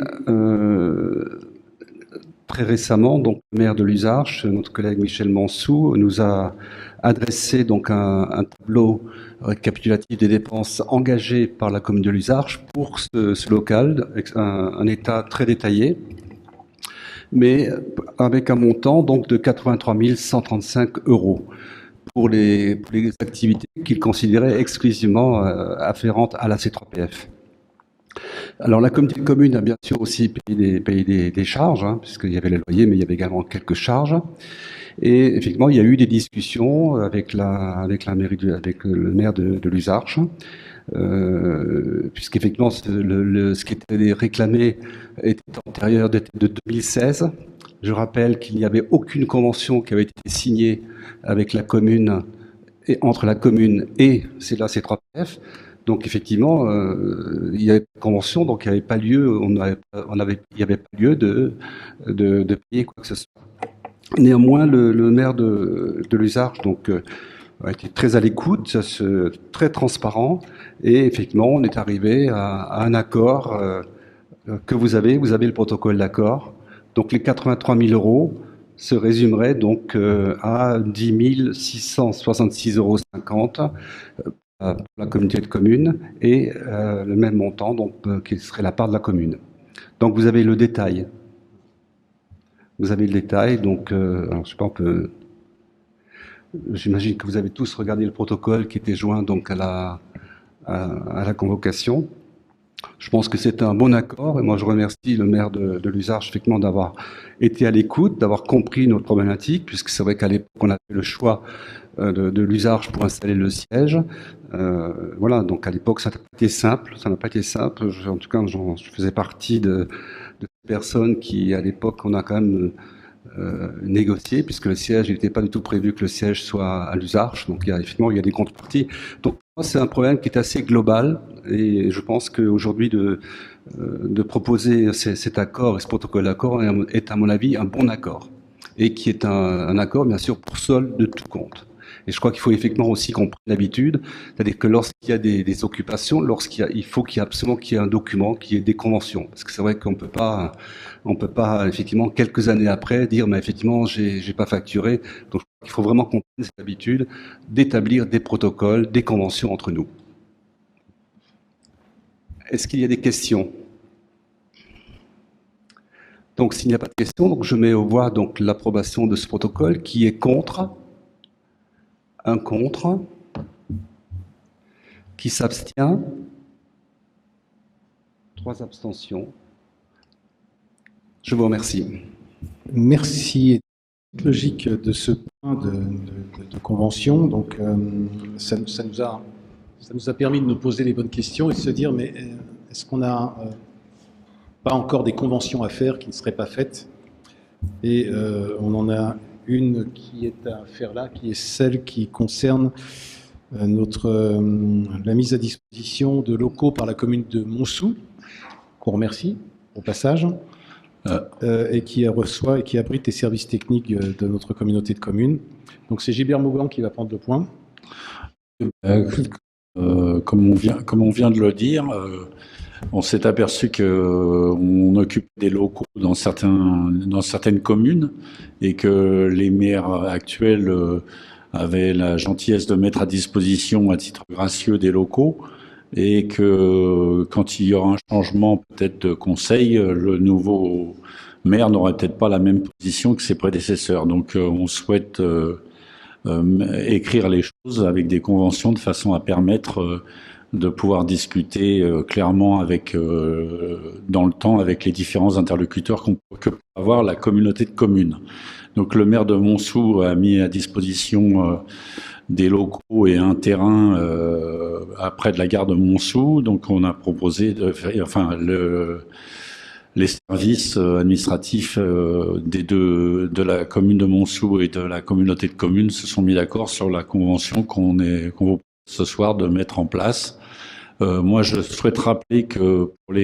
très récemment, donc, le maire de Luzarches, notre collègue Michel Mansou, nous a adressé donc un tableau récapitulatif des dépenses engagées par la commune de Luzarches pour ce local, avec un état très détaillé, mais avec un montant donc de 83 135 € pour les activités qu'il considérait exclusivement afférentes à la C3PF. Alors la communauté de communes a bien sûr aussi payé des charges, puisqu'il y avait les loyers, mais il y avait également quelques charges. Et effectivement, il y a eu des discussions avec le maire de Luzarches, puisqu'effectivement, ce qui était réclamé était antérieur, datait de 2016. Je rappelle qu'il n'y avait aucune convention qui avait été signée avec la commune et entre la commune et la C3PF. Donc effectivement, il y avait une convention, donc il n'y avait pas lieu, il n'y avait pas lieu de payer quoi que ce soit. Néanmoins, le maire de Luzarches donc a été très à l'écoute, très transparent, et effectivement, on est arrivé à un accord que vous avez le protocole d'accord. Donc les 83 000 € se résumeraient donc à 10 666,50 € pour la communauté de communes, et le même montant donc qui serait la part de la commune. Donc vous avez le détail. Donc alors, je sais pas, j'imagine que vous avez tous regardé le protocole qui était joint donc à la convocation. Je pense que c'est un bon accord, et moi je remercie le maire de Luzarches effectivement d'avoir été à l'écoute, d'avoir compris notre problématique, puisque c'est vrai qu'à l'époque on a fait le choix de Luzarches pour installer le siège. Voilà, donc à l'époque ça n'a pas été simple, en tout cas je faisais partie de personnes qui à l'époque on a quand même négocié, puisque le siège, il n'était pas du tout prévu que le siège soit à Luzarches, donc effectivement il y a des contreparties. Donc c'est un problème qui est assez global, et je pense qu'aujourd'hui de proposer cet accord et ce protocole d'accord est à mon avis un bon accord, et qui est un accord bien sûr pour solde de tout compte. Et je crois qu'il faut effectivement aussi qu'on prenne l'habitude, c'est-à-dire que lorsqu'il y a des occupations, il faut absolument qu'il y ait un document, qu'il y ait des conventions. Parce que c'est vrai qu'on peut pas effectivement quelques années après dire mais effectivement j'ai pas facturé. Donc je crois qu'il faut vraiment qu'on prenne cette habitude d'établir des protocoles, des conventions entre nous. Est-ce qu'il y a des questions? Donc s'il n'y a pas de questions, donc je mets aux voix donc l'approbation de ce protocole. Qui est contre? Un contre. Qui s'abstient? 3 abstentions. Je vous remercie. Merci. Logique de ce point de convention, donc ça nous a permis de nous poser les bonnes questions et de se dire mais est-ce qu'on n'a pas encore des conventions à faire qui ne seraient pas faites? Et on en a une qui est à faire là, qui est celle qui concerne la mise à disposition de locaux par la commune de Montsou, qu'on remercie au passage, et qui reçoit et qui abrite les services techniques de notre communauté de communes. Donc c'est Gilbert Mougan qui va prendre le point. Comme on vient de le dire, on s'est aperçu qu'on occupe des locaux dans certaines communes et que les maires actuels avaient la gentillesse de mettre à disposition à titre gracieux des locaux. et que quand il y aura un changement peut-être de conseil, le nouveau maire n'aura peut-être pas la même position que ses prédécesseurs. Donc on souhaite écrire les choses avec des conventions de façon à permettre de pouvoir discuter clairement dans le temps avec les différents interlocuteurs que peut avoir la communauté de communes. Donc le maire de Montsou a mis à disposition des locaux et un terrain près de la gare de Montsou. Donc on a proposé les services administratifs de la commune de Montsou et de la communauté de communes se sont mis d'accord sur la convention qu'on vous propose ce soir de mettre en place. Moi, je souhaite rappeler que pour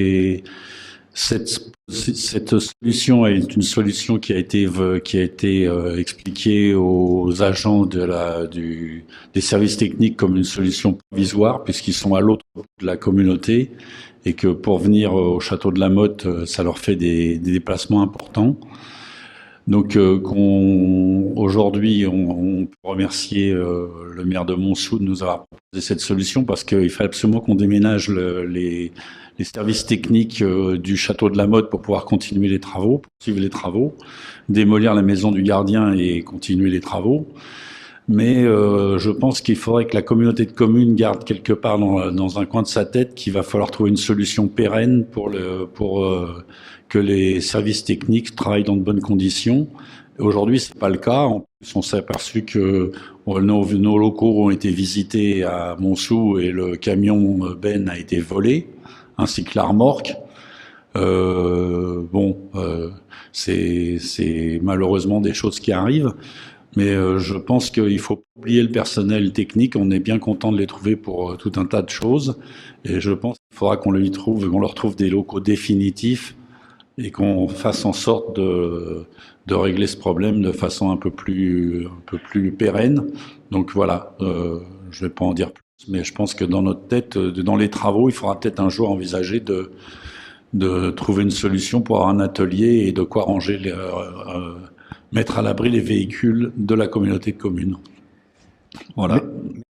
cette solution est une solution qui a été expliquée aux agents des services techniques comme une solution provisoire, puisqu'ils sont à l'autre bout de la communauté et que pour venir au château de la Motte, ça leur fait des déplacements importants. Donc aujourd'hui, on peut remercier le maire de Montsou de nous avoir proposé cette solution, parce qu'il fallait absolument qu'on déménage les services techniques du château de la Motte pour pouvoir continuer les travaux, poursuivre les travaux, démolir la maison du gardien et continuer les travaux. Mais je pense qu'il faudrait que la communauté de communes garde quelque part dans un coin de sa tête qu'il va falloir trouver une solution pérenne pour que les services techniques travaillent dans de bonnes conditions. Aujourd'hui, c'est pas le cas. En plus, on s'est aperçu que nos locaux ont été visités à Montsou et le camion Ben a été volé, ainsi que la remorque. C'est malheureusement des choses qui arrivent. Mais je pense qu'il faut pas oublier le personnel technique. On est bien content de les trouver pour tout un tas de choses. Et je pense qu'il faudra qu'on leur trouve des locaux définitifs et qu'on fasse en sorte de régler ce problème de façon un peu plus pérenne. Donc voilà, je vais pas en dire plus, mais je pense que dans notre tête, dans les travaux, il faudra peut-être un jour envisager de trouver une solution pour avoir un atelier et de quoi ranger mettre à l'abri les véhicules de la communauté de communes. Voilà.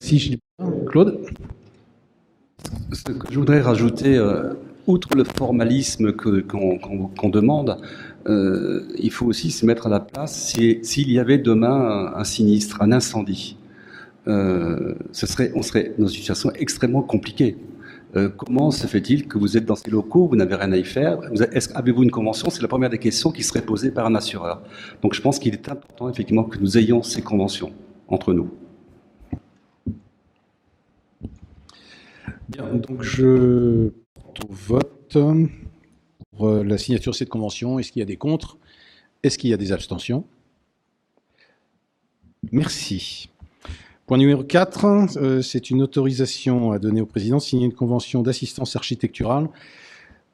Merci, Claude. Ce que je voudrais rajouter, outre le formalisme qu'on demande, il faut aussi se mettre à la place s'il y avait demain un sinistre, un incendie. On serait dans une situation extrêmement compliquée. Comment se fait-il que vous êtes dans ces locaux, vous n'avez rien à y faire? Avez-vous une convention? C'est la première des questions qui serait posée par un assureur. Donc je pense qu'il est important effectivement que nous ayons ces conventions entre nous. Bien, donc je porte au vote pour la signature de cette convention. Est-ce qu'il y a des contre? Est-ce qu'il y a des abstentions? Merci. Point numéro 4, c'est une autorisation à donner au président de signer une convention d'assistance architecturale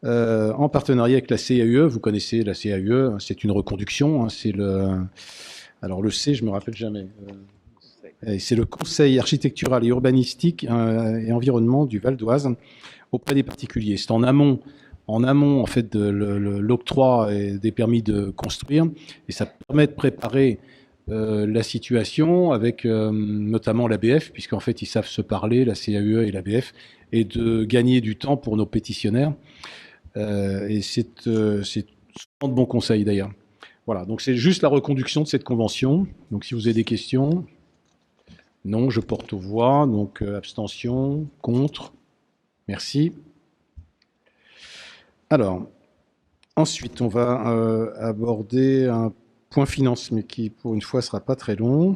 en partenariat avec la CAUE. Vous connaissez la CAUE, c'est une reconduction. Alors le C, je ne me rappelle jamais. C'est le Conseil architectural et urbanistique et environnement du Val d'Oise auprès des particuliers. C'est en amont en fait de l'octroi des permis de construire, et ça permet de préparer la situation avec notamment l'ABF, puisqu'en fait ils savent se parler, la CAUE et l'ABF, et de gagner du temps pour nos pétitionnaires. Et c'est souvent de bons conseils d'ailleurs. Voilà, donc c'est juste la reconduction de cette convention. Donc si vous avez des questions, non, je porte aux voix. Donc abstention, contre, merci. Alors, ensuite on va aborder un point finance, mais qui, pour une fois, ne sera pas très long.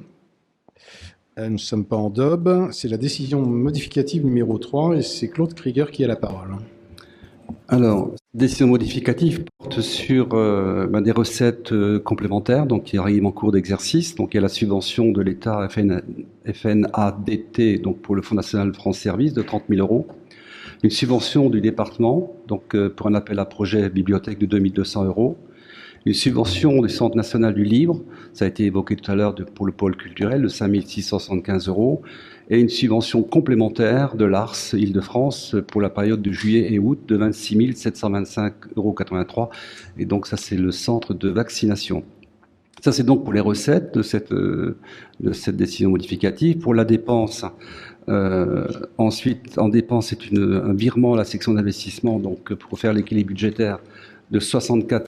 Nous ne sommes pas en DOB. C'est la décision modificative numéro 3, et c'est Claude Krieger qui a la parole. Alors, décision modificative porte sur des recettes complémentaires, donc qui arrivent en cours d'exercice. Donc, il y a la subvention de l'État FNADT, donc pour le Fonds national France Service, de 30 000 €. Une subvention du département, donc pour un appel à projet bibliothèque de 2 200 €. Une subvention du Centre national du livre, ça a été évoqué tout à l'heure pour le pôle culturel, de 5 675 €, et une subvention complémentaire de l'ARS Île-de-France pour la période de juillet et août de 26 725,83 €. Et donc ça, c'est le centre de vaccination. Ça, c'est donc pour les recettes de cette décision modificative. Pour la dépense, Ensuite, en dépenses, c'est un virement à la section d'investissement, donc pour faire l'équilibre budgétaire de 64.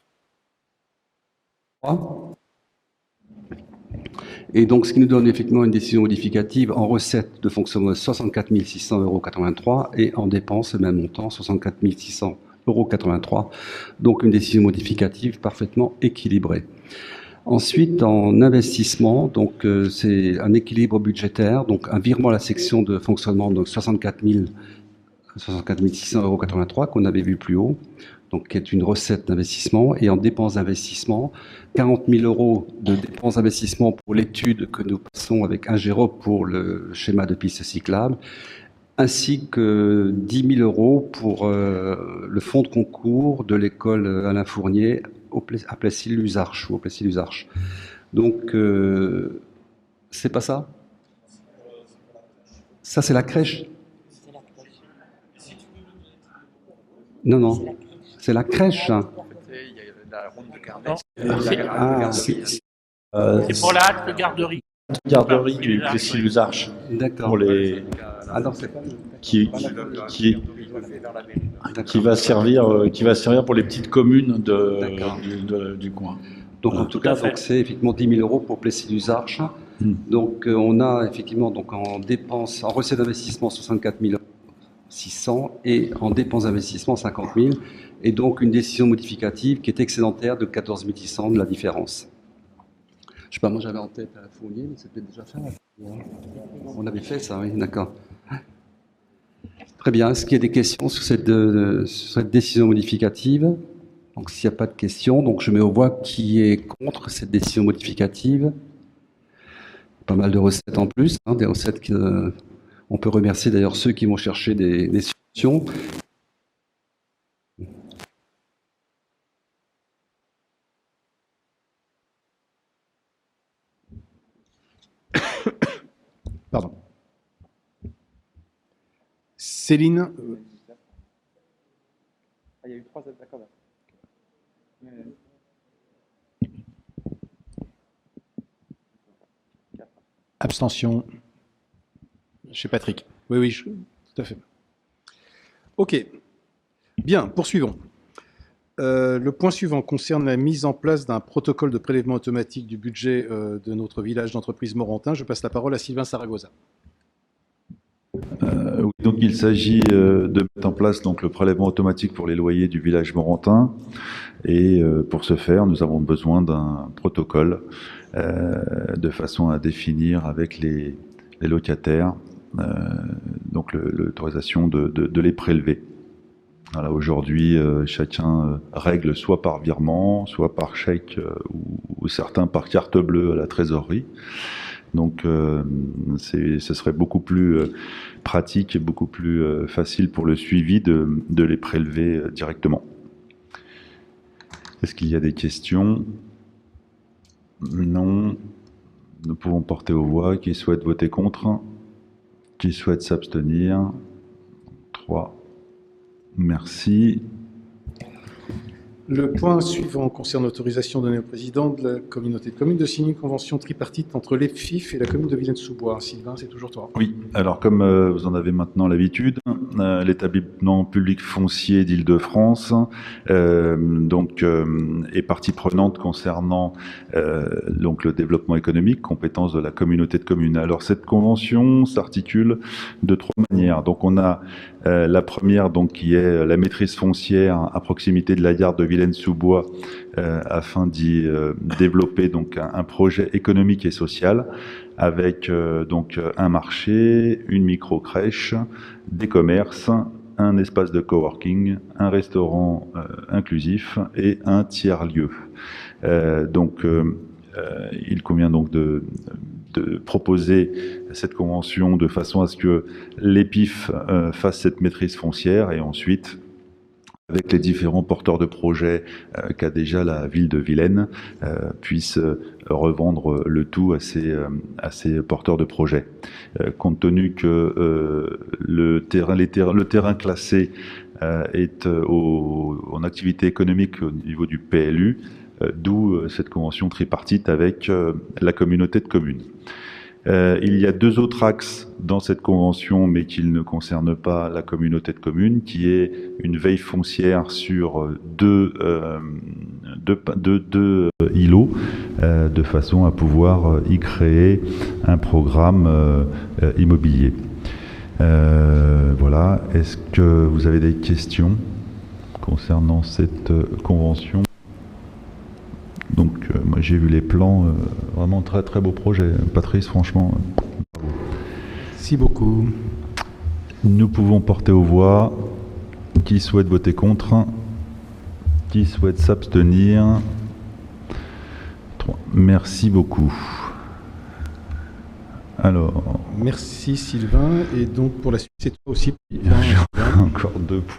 Et donc, ce qui nous donne effectivement une décision modificative en recette de fonctionnement de 64 600,83 € et en dépenses, le même montant, 64 600,83 €. Donc, une décision modificative parfaitement équilibrée. Ensuite, en investissement, donc c'est un équilibre budgétaire, donc un virement à la section de fonctionnement, donc 64 600,83 € qu'on avait vu plus haut, donc qui est une recette d'investissement, et en dépenses d'investissement, 40 000 € de dépenses d'investissement pour l'étude que nous passons avec Ingérop pour le schéma de piste cyclable, ainsi que 10 000 € pour le fonds de concours de l'école Alain Fournier à Plessis-Luzarches ou au Plessis-Luzarches. Donc, c'est pas ça? Ça, c'est la crèche. Non, non, c'est la crèche. Hein. C'est pour la halte garderie. Garderie du Plessis-Luzarches. D'accord. Pour les... Ah non, c'est pas... qui va servir pour les petites communes du coin. Donc en tout cas, c'est effectivement 10 000 € pour Plessis-Luzarches. Donc on a effectivement donc en dépenses, en recettes d'investissement 64 600 et en dépenses d'investissement 50 000, et donc une décision modificative qui est excédentaire de 14 600 de la différence. Je sais pas, moi j'avais en tête à Fournier, mais c'était déjà fait. On avait fait ça, oui, d'accord. Très bien. Est-ce qu'il y a des questions sur cette décision modificative? Donc s'il n'y a pas de questions, donc je mets aux voix qui est contre cette décision modificative. Pas mal de recettes en plus, hein, des recettes que on peut remercier d'ailleurs ceux qui vont chercher des solutions. Pardon. Céline. Il y a eu 3 d'accord. Abstention. Chez Patrick. Oui, tout à fait. Ok. Bien, poursuivons. Le point suivant concerne la mise en place d'un protocole de prélèvement automatique du budget de notre village d'entreprise Morantin. Je passe la parole à Sylvain Saragoza. Oui, donc il s'agit de mettre en place donc le prélèvement automatique pour les loyers du village Morantin, et pour ce faire, nous avons besoin d'un protocole de façon à définir avec les locataires donc l'autorisation de les prélever. Voilà, aujourd'hui, chacun règle soit par virement, soit par chèque, ou certains par carte bleue à la trésorerie. Donc, ce serait beaucoup plus pratique et beaucoup plus facile pour le suivi de les prélever directement. Est-ce qu'il y a des questions? Non. Nous pouvons porter aux voix. Qui souhaite voter contre? Qui souhaite s'abstenir? 3. Merci. Le point suivant concerne l'autorisation donnée au président de la communauté de communes de signer une convention tripartite entre l'EFIF et la commune de Villaines-sous-Bois. Sylvain, c'est toujours toi. Oui, alors comme vous en avez maintenant l'habitude, l'établissement public foncier d'Île-de-France est partie prenante concernant donc le développement économique, compétence de la communauté de communes. Alors cette convention s'articule de 3 manières. Donc on a la première donc qui est la maîtrise foncière à proximité de la gare de Villaines-sous-Bois afin d'y développer donc un projet économique et social avec donc un marché, une micro-crèche, des commerces, un espace de coworking, un restaurant inclusif et un tiers-lieu. Il convient donc de proposer cette convention de façon à ce que l'EPIF fasse cette maîtrise foncière, et ensuite, avec les différents porteurs de projets qu'a déjà la ville de Villaines, puisse revendre le tout à ces porteurs de projets. Compte tenu que le terrain classé est en activité économique au niveau du PLU, d'où cette convention tripartite avec la communauté de communes. Il y a 2 autres axes dans cette convention, mais qui ne concernent pas la communauté de communes, qui est une veille foncière sur deux îlots, de façon à pouvoir y créer un programme immobilier. Voilà. Est-ce que vous avez des questions concernant cette convention? Donc, moi j'ai vu les plans, vraiment très très beau projet. Patrice, franchement, bravo. Merci beaucoup. Nous pouvons porter aux voix. Qui souhaite voter contre? Qui souhaite s'abstenir? 3. Merci beaucoup. Alors. Merci Sylvain. Et donc pour la suite, c'est toi aussi. Encore 2 points.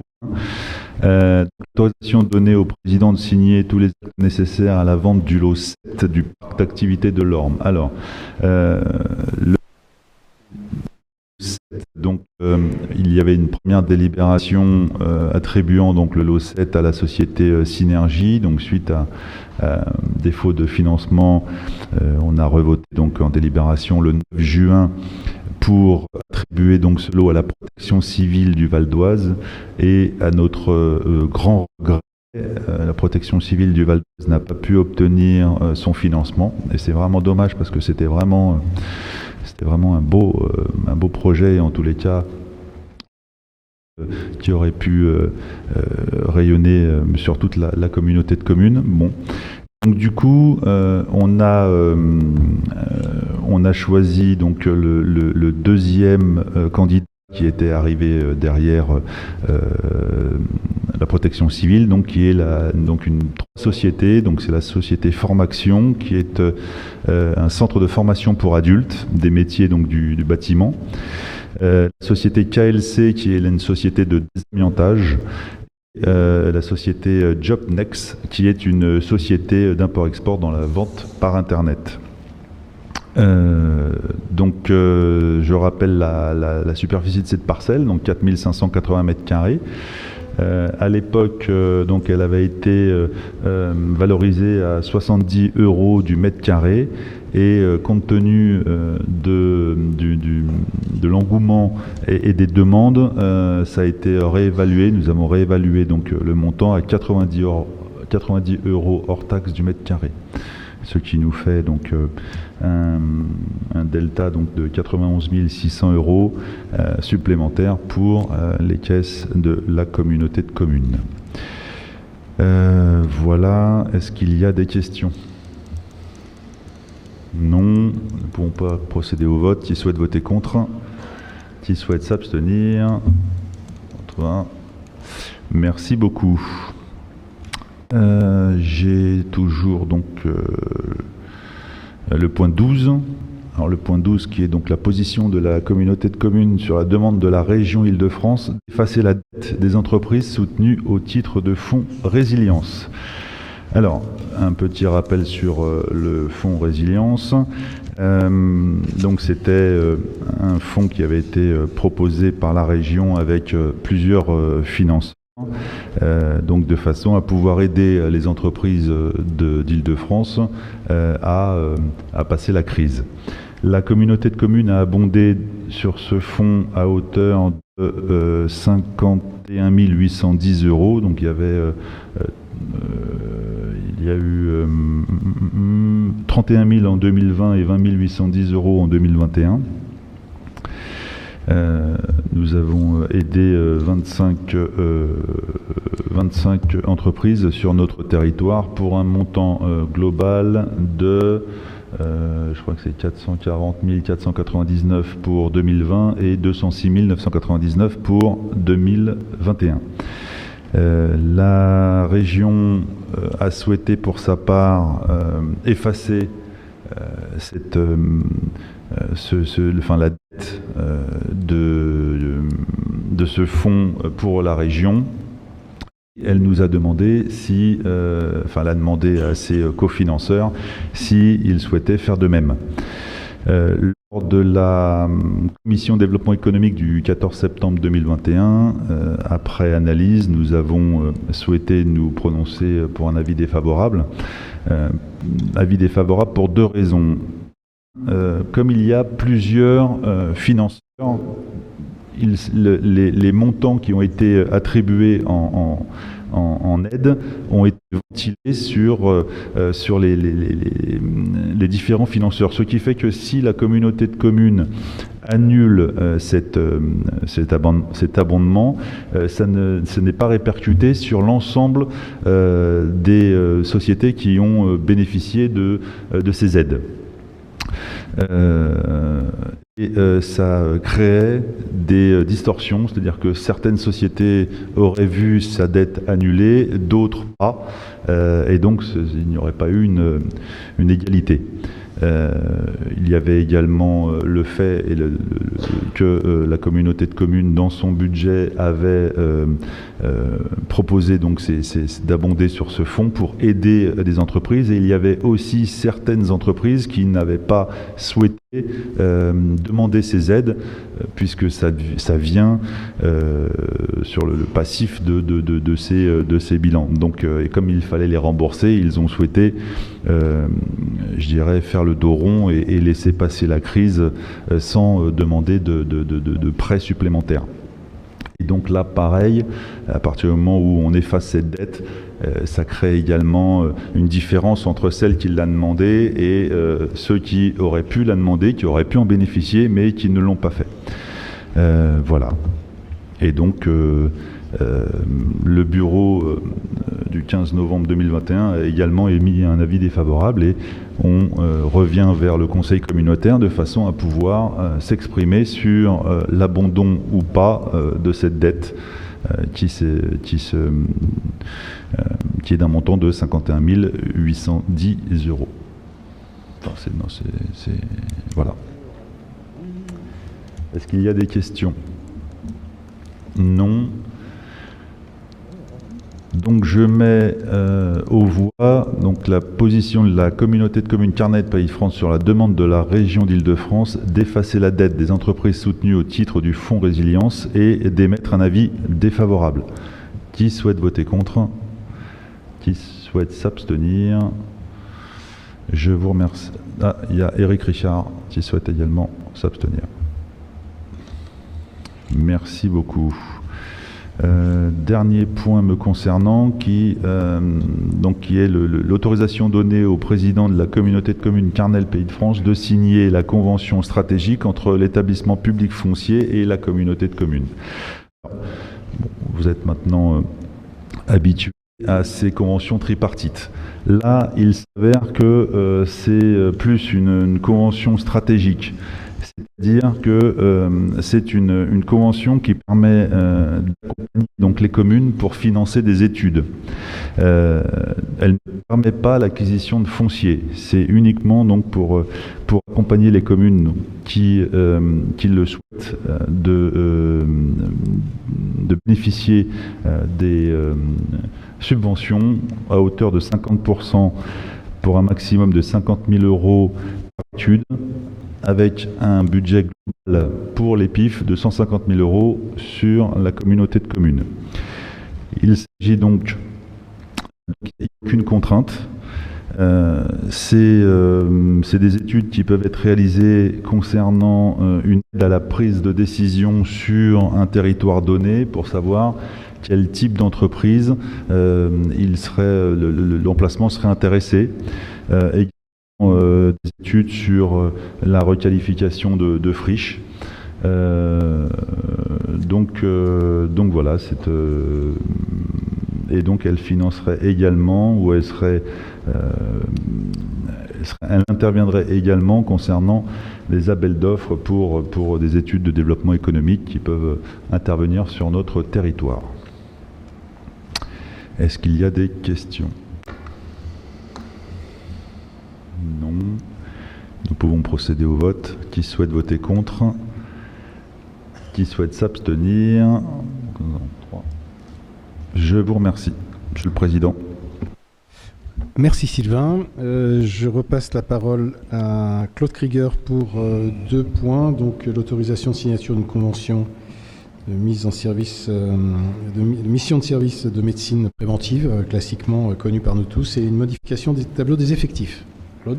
Autorisation donnée au président de signer tous les actes nécessaires à la vente du lot 7 du parc d'activité de l'Orme. Alors, le 7, donc, il y avait une première délibération attribuant donc le lot 7 à la société Synergie. Donc, suite à défaut de financement, on a revoté donc en délibération le 9 juin pour attribuer donc ce lot à la protection civile du Val d'Oise, et à notre grand regret, la protection civile du Val d'Oise n'a pas pu obtenir son financement, et c'est vraiment dommage parce que c'était vraiment un beau projet, en tous les cas qui aurait pu rayonner sur toute la communauté de communes. Bon. Donc du coup, on a choisi donc le deuxième candidat qui était arrivé derrière la protection civile, donc qui est une société. Donc c'est la société Formaction, qui est un centre de formation pour adultes des métiers donc du bâtiment. La société KLC, qui est une société de désamiantage. La société Jobnex, qui est une société d'import-export dans la vente par Internet. Donc, je rappelle la superficie de cette parcelle, donc 4580 m². À l'époque, donc, elle avait été valorisée à 70 € du mètre carré. Et compte tenu de l'engouement et des demandes, ça a été réévalué. Nous avons réévalué donc le montant à 90 € hors taxe du mètre carré, ce qui nous fait donc un delta donc de 91 600 € supplémentaires pour les caisses de la communauté de communes. Voilà. Est-ce qu'il y a des questions? Non, nous ne pouvons pas procéder au vote. Qui souhaite voter contre? Qui souhaite s'abstenir? Merci beaucoup. J'ai toujours donc le point 12. Alors le point 12 qui est donc la position de la communauté de communes sur la demande de la région Île-de-France d'effacer la dette des entreprises soutenues au titre de fonds résilience. Alors, un petit rappel sur le fonds résilience. Donc c'était un fonds qui avait été proposé par la région avec plusieurs financeurs, donc de façon à pouvoir aider les entreprises d'Île-de-France à passer la crise. La communauté de communes a abondé sur ce fonds à hauteur de 51 810 €. Donc il y a eu 31 000 en 2020 et 20 810 € en 2021. Nous avons aidé 25 entreprises sur notre territoire pour un montant global de, je crois que c'est 440 499 pour 2020 et 206 999 pour 2021. La région a souhaité pour sa part effacer la dette de ce fonds pour la région. Elle nous a demandé elle a demandé à ses cofinanceurs s'ils souhaitaient faire de même. Lors de la commission développement économique du 14 septembre 2021, après analyse, nous avons souhaité nous prononcer pour un avis défavorable. Avis défavorable pour 2 raisons. comme il y a plusieurs financeurs, les montants qui ont été attribués en aide ont été ventilés sur les différents financeurs. Ce qui fait que si la communauté de communes annule cet abondement, ce n'est pas répercuté sur l'ensemble des sociétés qui ont bénéficié de ces aides. Ça créait des distorsions, c'est-à-dire que certaines sociétés auraient vu sa dette annulée, d'autres pas, et donc il n'y aurait pas eu une égalité. Il y avait également le fait que la communauté de communes, dans son budget, avait proposé donc d'abonder sur ce fonds pour aider des entreprises. Et il y avait aussi certaines entreprises qui n'avaient pas souhaité demander ces aides, puisque ça vient sur le passif de ces bilans. Donc, et comme il fallait les rembourser, ils ont souhaité, je dirais, faire le dos rond et laisser passer la crise sans demander de prêts supplémentaires. Et donc là, pareil, à partir du moment où on efface cette dette, ça crée également une différence entre celles qui l'a demandé et ceux qui auraient pu la demander, qui auraient pu en bénéficier, mais qui ne l'ont pas fait. Voilà. Et donc, le bureau du 15 novembre 2021 a également émis un avis défavorable et on revient vers le conseil communautaire de façon à pouvoir s'exprimer sur l'abandon ou pas de cette dette qui est d'un montant de 51 810 €. Enfin, voilà. Est-ce qu'il y a des questions? Non. Donc je mets aux voix donc la position de la communauté de communes Carnet de Pays de France sur la demande de la région d'Île-de-France d'effacer la dette des entreprises soutenues au titre du fonds résilience et d'émettre un avis défavorable. Qui souhaite voter contre? Qui souhaite s'abstenir? Je vous remercie. Ah, il y a Éric Richard qui souhaite également s'abstenir. Merci beaucoup. Dernier point me concernant, qui est l'autorisation donnée au président de la communauté de communes Carnet Pays de France de signer la convention stratégique entre l'établissement public foncier et la communauté de communes. Alors, bon, vous êtes maintenant habitués à ces conventions tripartites. Là, il s'avère que c'est plus une convention stratégique. C'est-à-dire que c'est une convention qui permet d'accompagner donc les communes pour financer des études. Elle ne permet pas l'acquisition de foncier. C'est uniquement donc pour accompagner les communes qui le souhaitent de bénéficier des subventions à hauteur de 50% pour un maximum de 50 000 € par étude, avec un budget global pour les PIF de 150 000 € sur la communauté de communes. Il s'agit donc d'aucune contrainte. C'est des études qui peuvent être réalisées concernant une aide à la prise de décision sur un territoire donné pour savoir quel type d'entreprise l'emplacement serait intéressé. Des études sur la requalification de friches. Donc voilà, et donc elle financerait également, ou elle interviendrait également concernant les appels d'offres pour des études de développement économique qui peuvent intervenir sur notre territoire. Est-ce qu'il y a des questions ? Non. Nous pouvons procéder au vote. Qui souhaite voter contre? Qui souhaite s'abstenir? Je vous remercie, Monsieur le Président. Merci Sylvain. Je repasse la parole à Claude Krieger pour 2 points. Donc l'autorisation de signature d'une convention de mise en service, de mission de service de médecine préventive, classiquement connue par nous tous, et une modification des tableaux des effectifs. Claude ?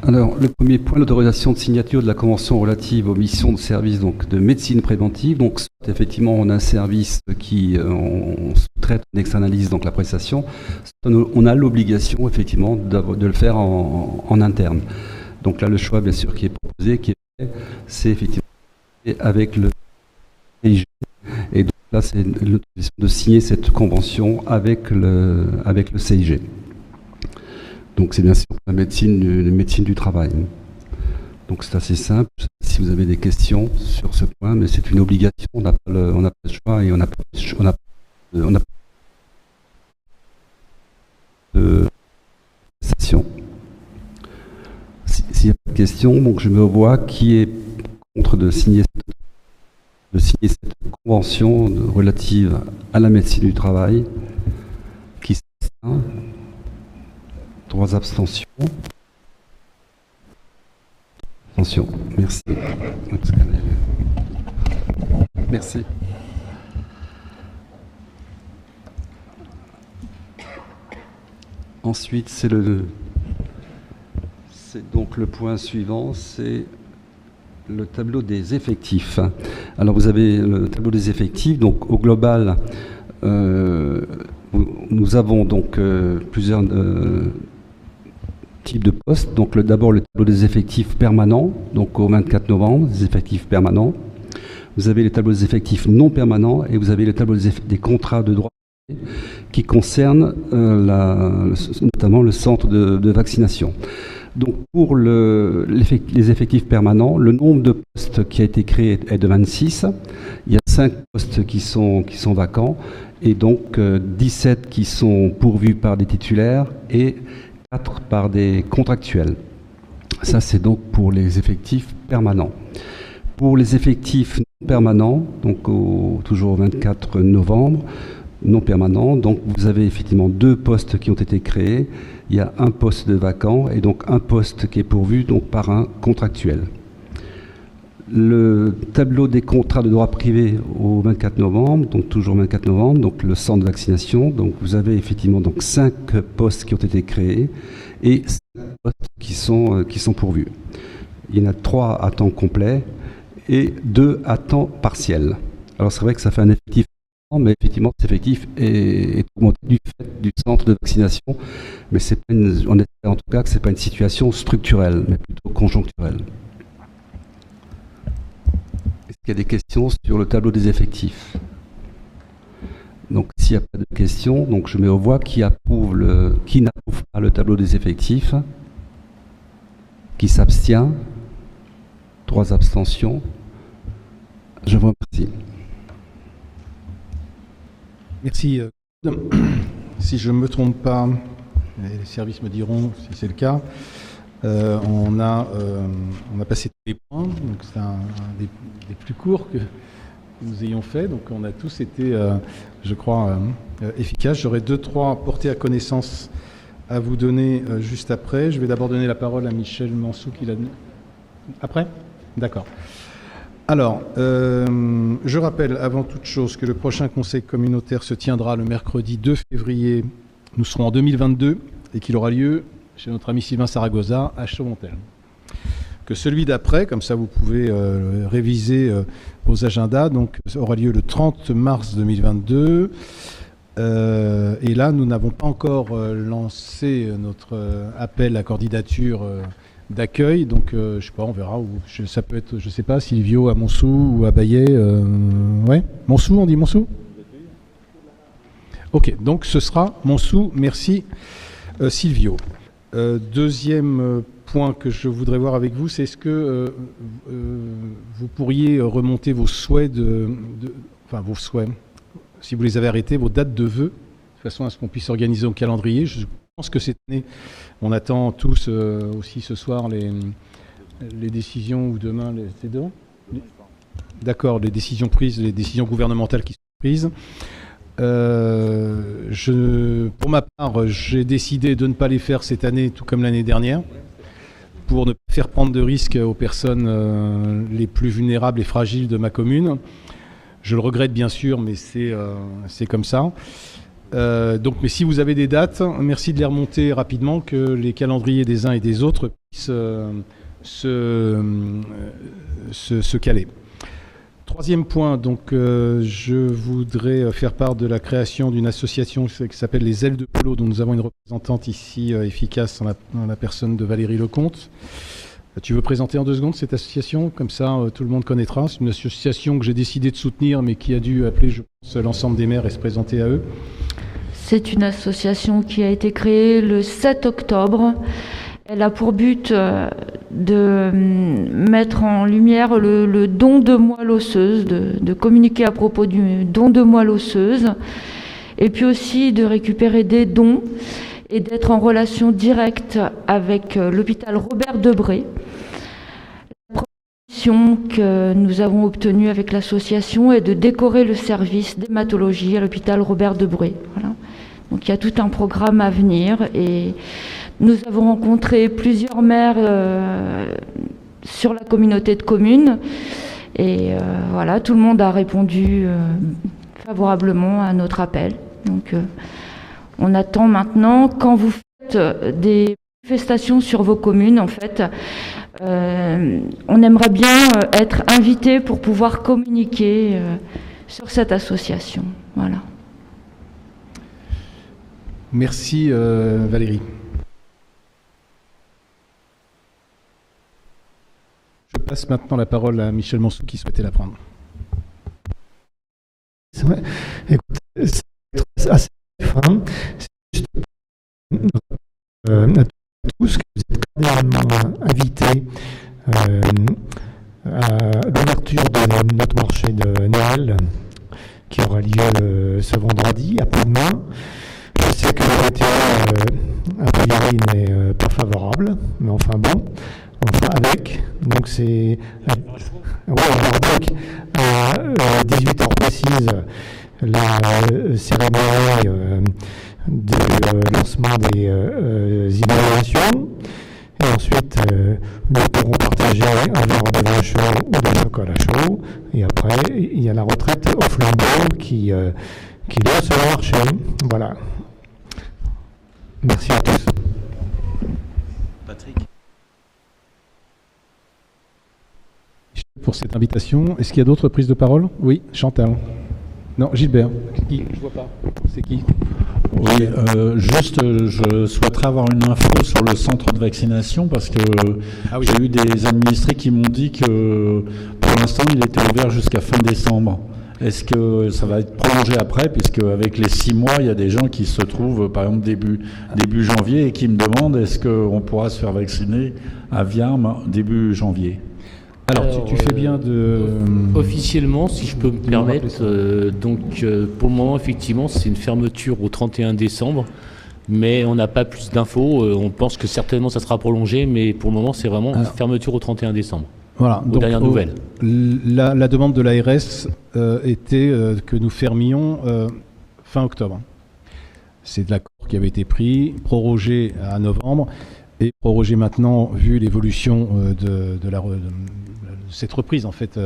Alors, le premier point, l'autorisation de signature de la convention relative aux missions de service donc, de médecine préventive. Donc, effectivement, on a un service qui on sous-traite, on externalise donc la prestation. On a l'obligation, effectivement, de le faire en interne. Donc là, le choix, bien sûr, qui est proposé, qui est fait, c'est effectivement avec le CIG. Et donc là, c'est l'autorisation de signer cette convention avec le CIG. Donc c'est bien sûr la médecine du travail. Donc c'est assez simple. Si vous avez des questions sur ce point, mais c'est une obligation, on n'a pas le choix et on n'a pas de prestation. S'il n'y a pas de questions, donc je me vois qui est contre de signer cette convention relative à la médecine du travail, qui s'abstient. 3 abstentions. Attention, merci. Merci. Ensuite, c'est donc le point suivant, c'est le tableau des effectifs. Alors vous avez le tableau des effectifs, donc au global, nous avons donc plusieurs types de postes. Donc d'abord le tableau des effectifs permanents, donc au 24 novembre, des effectifs permanents. Vous avez les tableaux des effectifs non permanents et vous avez le tableau des contrats de droit qui concernent notamment le centre de vaccination. Donc pour les effectifs permanents, le nombre de postes qui a été créé est de 26. Il y a 5 postes qui sont vacants et donc 17 qui sont pourvus par des titulaires et 4 par des contractuels. Ça, c'est donc pour les effectifs permanents. Pour les effectifs non permanents, donc toujours au 24 novembre, non permanents, donc vous avez effectivement 2 postes qui ont été créés. Il y a un poste de vacant et donc un poste qui est pourvu donc par un contractuel. Le tableau des contrats de droit privé au 24 novembre, donc toujours 24 novembre, donc le centre de vaccination. Donc vous avez effectivement donc 5 postes qui ont été créés et 5 postes qui sont pourvus. Il y en a 3 à temps complet et 2 à temps partiel. Alors c'est vrai que ça fait un effectif, mais effectivement cet effectif est augmenté du fait du centre de vaccination, mais c'est pas on espère en tout cas que c'est pas une situation structurelle, mais plutôt conjoncturelle. Est-ce qu'il y a des questions sur le tableau des effectifs? Donc s'il n'y a pas de questions, donc je mets aux voix qui n'approuve pas le tableau des effectifs, qui s'abstient, 3 abstentions. Je vous remercie. Merci. Si je ne me trompe pas, les services me diront si c'est le cas, on a passé tous les points, donc c'est un des plus courts que nous ayons fait, donc on a tous été, je crois, efficaces. J'aurais 2-3 portées à connaissance à vous donner juste après. Je vais d'abord donner la parole à Michel Mansou qui l'a... Après ? D'accord. Alors, je rappelle avant toute chose que le prochain conseil communautaire se tiendra le mercredi 2 février. Nous serons en 2022 et qu'il aura lieu chez notre ami Sylvain Saragoza à Chaumontel. Que celui d'après, comme ça vous pouvez réviser vos agendas, donc aura lieu le 30 mars 2022. Et là, nous n'avons pas encore lancé notre appel à candidature d'accueil, donc je sais pas, on verra. Ça peut être, je sais pas, Silvio à Montsou ou à Baillet. Ouais, Montsou, on dit Montsou. Ok, donc ce sera Montsou. Merci Silvio. Deuxième point que je voudrais voir avec vous, c'est est-ce que vous pourriez remonter vos souhaits enfin vos souhaits, si vous les avez arrêtés, vos dates de vœux, de façon à ce qu'on puisse organiser un calendrier. Je pense que cette année, on attend tous aussi ce soir les décisions, ou demain, c'est demain ? D'accord, les décisions prises, les décisions gouvernementales qui sont prises. Pour ma part, j'ai décidé de ne pas les faire cette année, tout comme l'année dernière, pour ne pas faire prendre de risques aux personnes les plus vulnérables et fragiles de ma commune. Je le regrette bien sûr, mais c'est comme ça. Donc, mais si vous avez des dates, merci de les remonter rapidement, que les calendriers des uns et des autres puissent se caler. Troisième point, donc, je voudrais faire part de la création d'une association qui s'appelle les Ailes de Polo, dont nous avons une représentante ici efficace en la personne de Valérie Lecomte. Tu veux présenter en 2 secondes cette association? Comme ça, tout le monde connaîtra. C'est une association que j'ai décidé de soutenir, mais qui a dû appeler, je pense, l'ensemble des maires et se présenter à eux. C'est une association qui a été créée le 7 octobre. Elle a pour but de mettre en lumière le don de moelle osseuse, de communiquer à propos du don de moelle osseuse, et puis aussi de récupérer des dons et d'être en relation directe avec l'hôpital Robert Debré. La proposition que nous avons obtenue avec l'association est de décorer le service d'hématologie à l'hôpital Robert Debré. Voilà. Donc il y a tout un programme à venir et nous avons rencontré plusieurs maires sur la communauté de communes et voilà, tout le monde a répondu favorablement à notre appel. Donc on attend maintenant, quand vous faites des manifestations sur vos communes, en fait, on aimerait bien être invité pour pouvoir communiquer sur cette association. Voilà. Merci Valérie. Je passe maintenant la parole à Michel Monsou qui souhaitait la prendre. Écoute, c'est assez fin. C'est juste à tous que vous êtes cordialement invités à l'ouverture de notre marché de Noël qui aura lieu ce vendredi après-demain. Je sais que le côté a priori n'est pas favorable, mais enfin bon, on fera avec. Donc c'est avec à 18h précise la cérémonie de lancement des inaugurations. Et ensuite, nous pourrons partager un verre de vin chaud ou de chocolat chaud. Et après, il y a la retraite au flambeau qui doit se marcher. Voilà. Merci à tous. Patrick. Pour cette invitation, est-ce qu'il y a d'autres prises de parole? Oui, Chantal. Non, Gilbert. Qui? Je vois pas. C'est qui? Oui, juste, je souhaiterais avoir une info sur le centre de vaccination parce que j'ai eu des administrés qui m'ont dit que pour l'instant il était ouvert jusqu'à fin décembre. Est-ce que ça va être prolongé après, puisque avec les 6 mois, il y a des gens qui se trouvent, par exemple, début janvier et qui me demandent est-ce qu'on pourra se faire vacciner à Viarmes début janvier? Alors, tu fais bien de... Officiellement, si je peux me permettre, pour le moment, effectivement, c'est une fermeture au 31 décembre, mais on n'a pas plus d'infos. On pense que certainement ça sera prolongé, mais pour le moment, c'est vraiment une fermeture au 31 décembre. Voilà, aux dernières nouvelles. La demande de l'ARS était que nous fermions fin octobre. C'est de l'accord qui avait été pris, prorogé à novembre, et prorogé maintenant, vu l'évolution de cette reprise en fait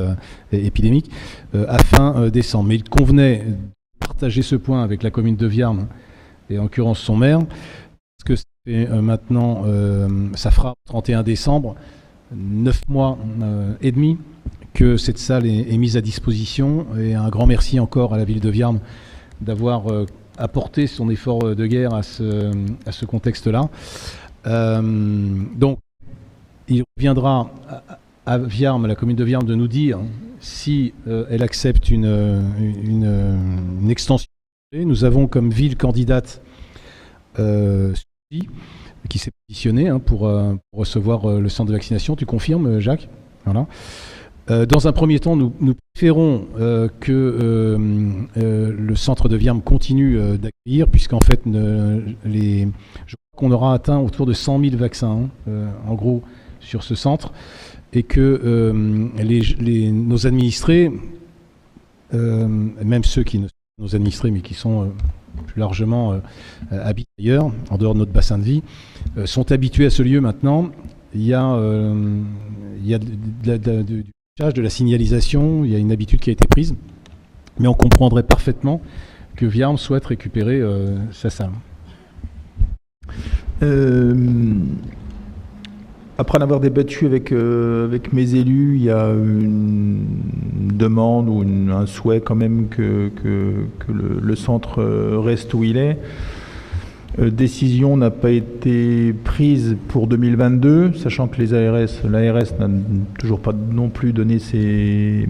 épidémique, à fin décembre. Mais il convenait de partager ce point avec la commune de Viarmes, et en l'occurrence son maire, parce que c'est maintenant, ça fera 31 décembre, 9 mois et demi que cette salle est mise à disposition, et un grand merci encore à la ville de Viarmes d'avoir apporté son effort de guerre à ce contexte-là. Donc, il reviendra à Viarmes, à la commune de Viarmes, de nous dire si elle accepte une extension. Nous avons comme ville candidate qui s'est positionné pour recevoir le centre de vaccination. Tu confirmes, Jacques? Voilà. Dans un premier temps, nous préférons que le centre de Viarmes continue d'accueillir, puisqu'en fait, je crois qu'on aura atteint autour de 100 000 vaccins, en gros, sur ce centre, et que nos administrés, même ceux qui ne sont pas nos administrés, mais qui sont plus largement habitent ailleurs, en dehors de notre bassin de vie, sont habitués à ce lieu maintenant. Il y a de la signalisation, il y a une habitude qui a été prise, mais on comprendrait parfaitement que Viarme souhaite récupérer sa salle. Après en avoir débattu avec mes élus, il y a une demande ou un souhait quand même que le centre reste où il est. Décision n'a pas été prise pour 2022, sachant que l'ARS n'a toujours pas non plus donné ses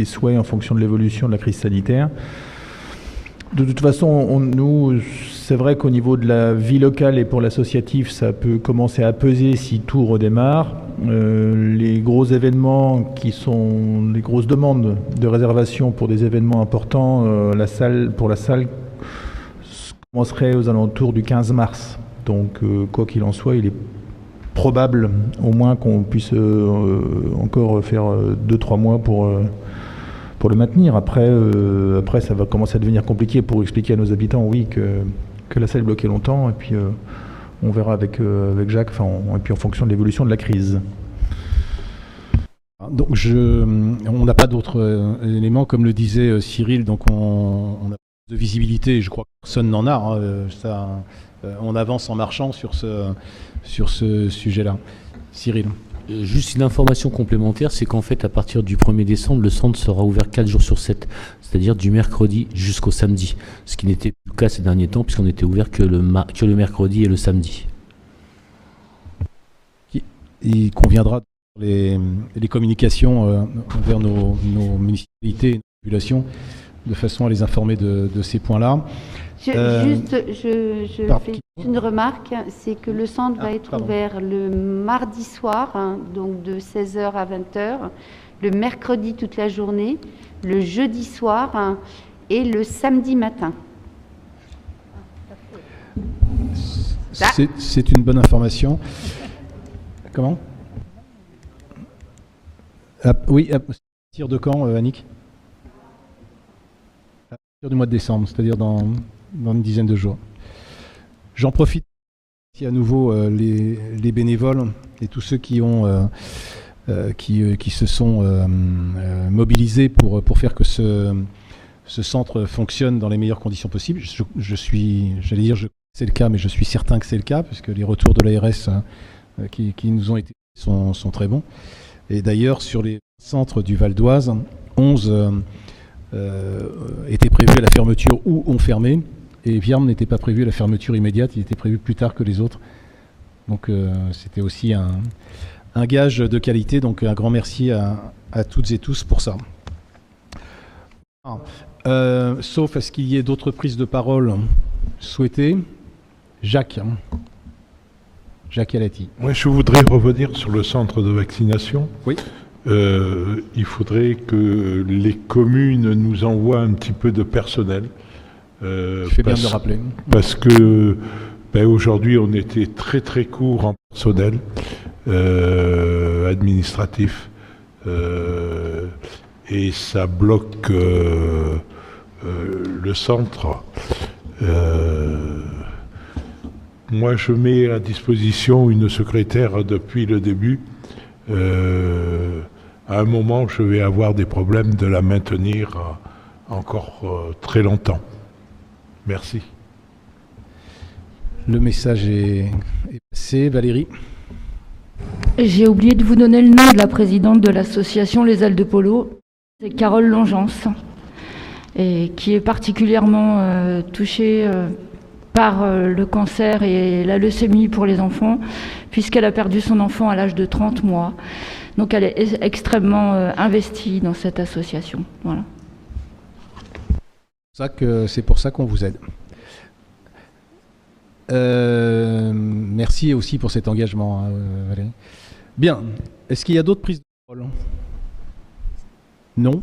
souhaits en fonction de l'évolution de la crise sanitaire. De toute façon, nous, c'est vrai qu'au niveau de la vie locale et pour l'associatif, ça peut commencer à peser si tout redémarre. Les gros événements qui sont les grosses demandes de réservation pour des événements importants, pour la salle commencerait aux alentours du 15 mars. Donc, quoi qu'il en soit, il est probable au moins qu'on puisse encore faire 2-3 mois pour le maintenir. Après, ça va commencer à devenir compliqué pour expliquer à nos habitants, oui, que la salle est bloquée longtemps, et puis on verra avec Jacques, et puis en fonction de l'évolution de la crise. Donc on n'a pas d'autres éléments, comme le disait Cyril, donc on a de visibilité, je crois que personne n'en a, on avance en marchant sur ce sujet-là. Cyril. Juste une information complémentaire, c'est qu'en fait, à partir du 1er décembre, le centre sera ouvert 4 jours sur 7, c'est-à-dire du mercredi jusqu'au samedi, ce qui n'était plus le cas ces derniers temps, puisqu'on était ouvert que le mercredi et le samedi. Il conviendra les communications vers nos municipalités et nos populations, de façon à les informer de ces points-là. Je fais une remarque, c'est que le centre va être ouvert le mardi soir, donc de 16h à 20h, le mercredi toute la journée, le jeudi soir et le samedi matin. C'est une bonne information. Comment ? Oui, à partir de quand, Annick ? À partir du mois de décembre, c'est-à-dire dans une dizaine de jours. J'en profite à nouveau les bénévoles et tous ceux qui se sont mobilisés pour faire que ce centre fonctionne dans les meilleures conditions possibles. C'est le cas, mais je suis certain que c'est le cas, puisque les retours de l'ARS qui nous ont été sont très bons. Et d'ailleurs, sur les centres du Val d'Oise, 11 étaient prévus à la fermeture ou ont fermé. Et Viarme n'était pas prévu à la fermeture immédiate, il était prévu plus tard que les autres. Donc c'était aussi un gage de qualité, donc un grand merci à toutes et tous pour ça. Sauf à ce qu'il y ait d'autres prises de parole souhaitées. Jacques Alati. Moi, je voudrais revenir sur le centre de vaccination. Oui. Il faudrait que les communes nous envoient un petit peu de personnel. Je fais bien de le rappeler. Parce que aujourd'hui, on était très très court en personnel administratif et ça bloque le centre. Moi, je mets à disposition une secrétaire depuis le début. À un moment, je vais avoir des problèmes de la maintenir encore très longtemps. Merci. Le message est passé. Valérie ? J'ai oublié de vous donner le nom de la présidente de l'association Les Ailes de Polo. C'est Carole Longeance, et qui est particulièrement touchée par le cancer et la leucémie pour les enfants, puisqu'elle a perdu son enfant à l'âge de 30 mois. Donc elle est extrêmement investie dans cette association. Voilà. C'est pour ça qu'on vous aide. Merci aussi pour cet engagement, Valérie. Bien. Est-ce qu'il y a d'autres prises de parole ? Non ?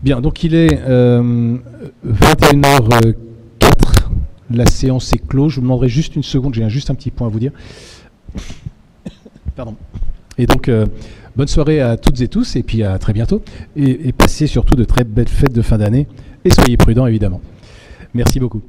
Bien, donc il est 21h04. La séance est close. Je vous demanderai juste une seconde, j'ai juste un petit point à vous dire. Pardon. Et donc, bonne soirée à toutes et tous, et puis à très bientôt. Et passez surtout de très belles fêtes de fin d'année, et soyez prudents, évidemment. Merci beaucoup.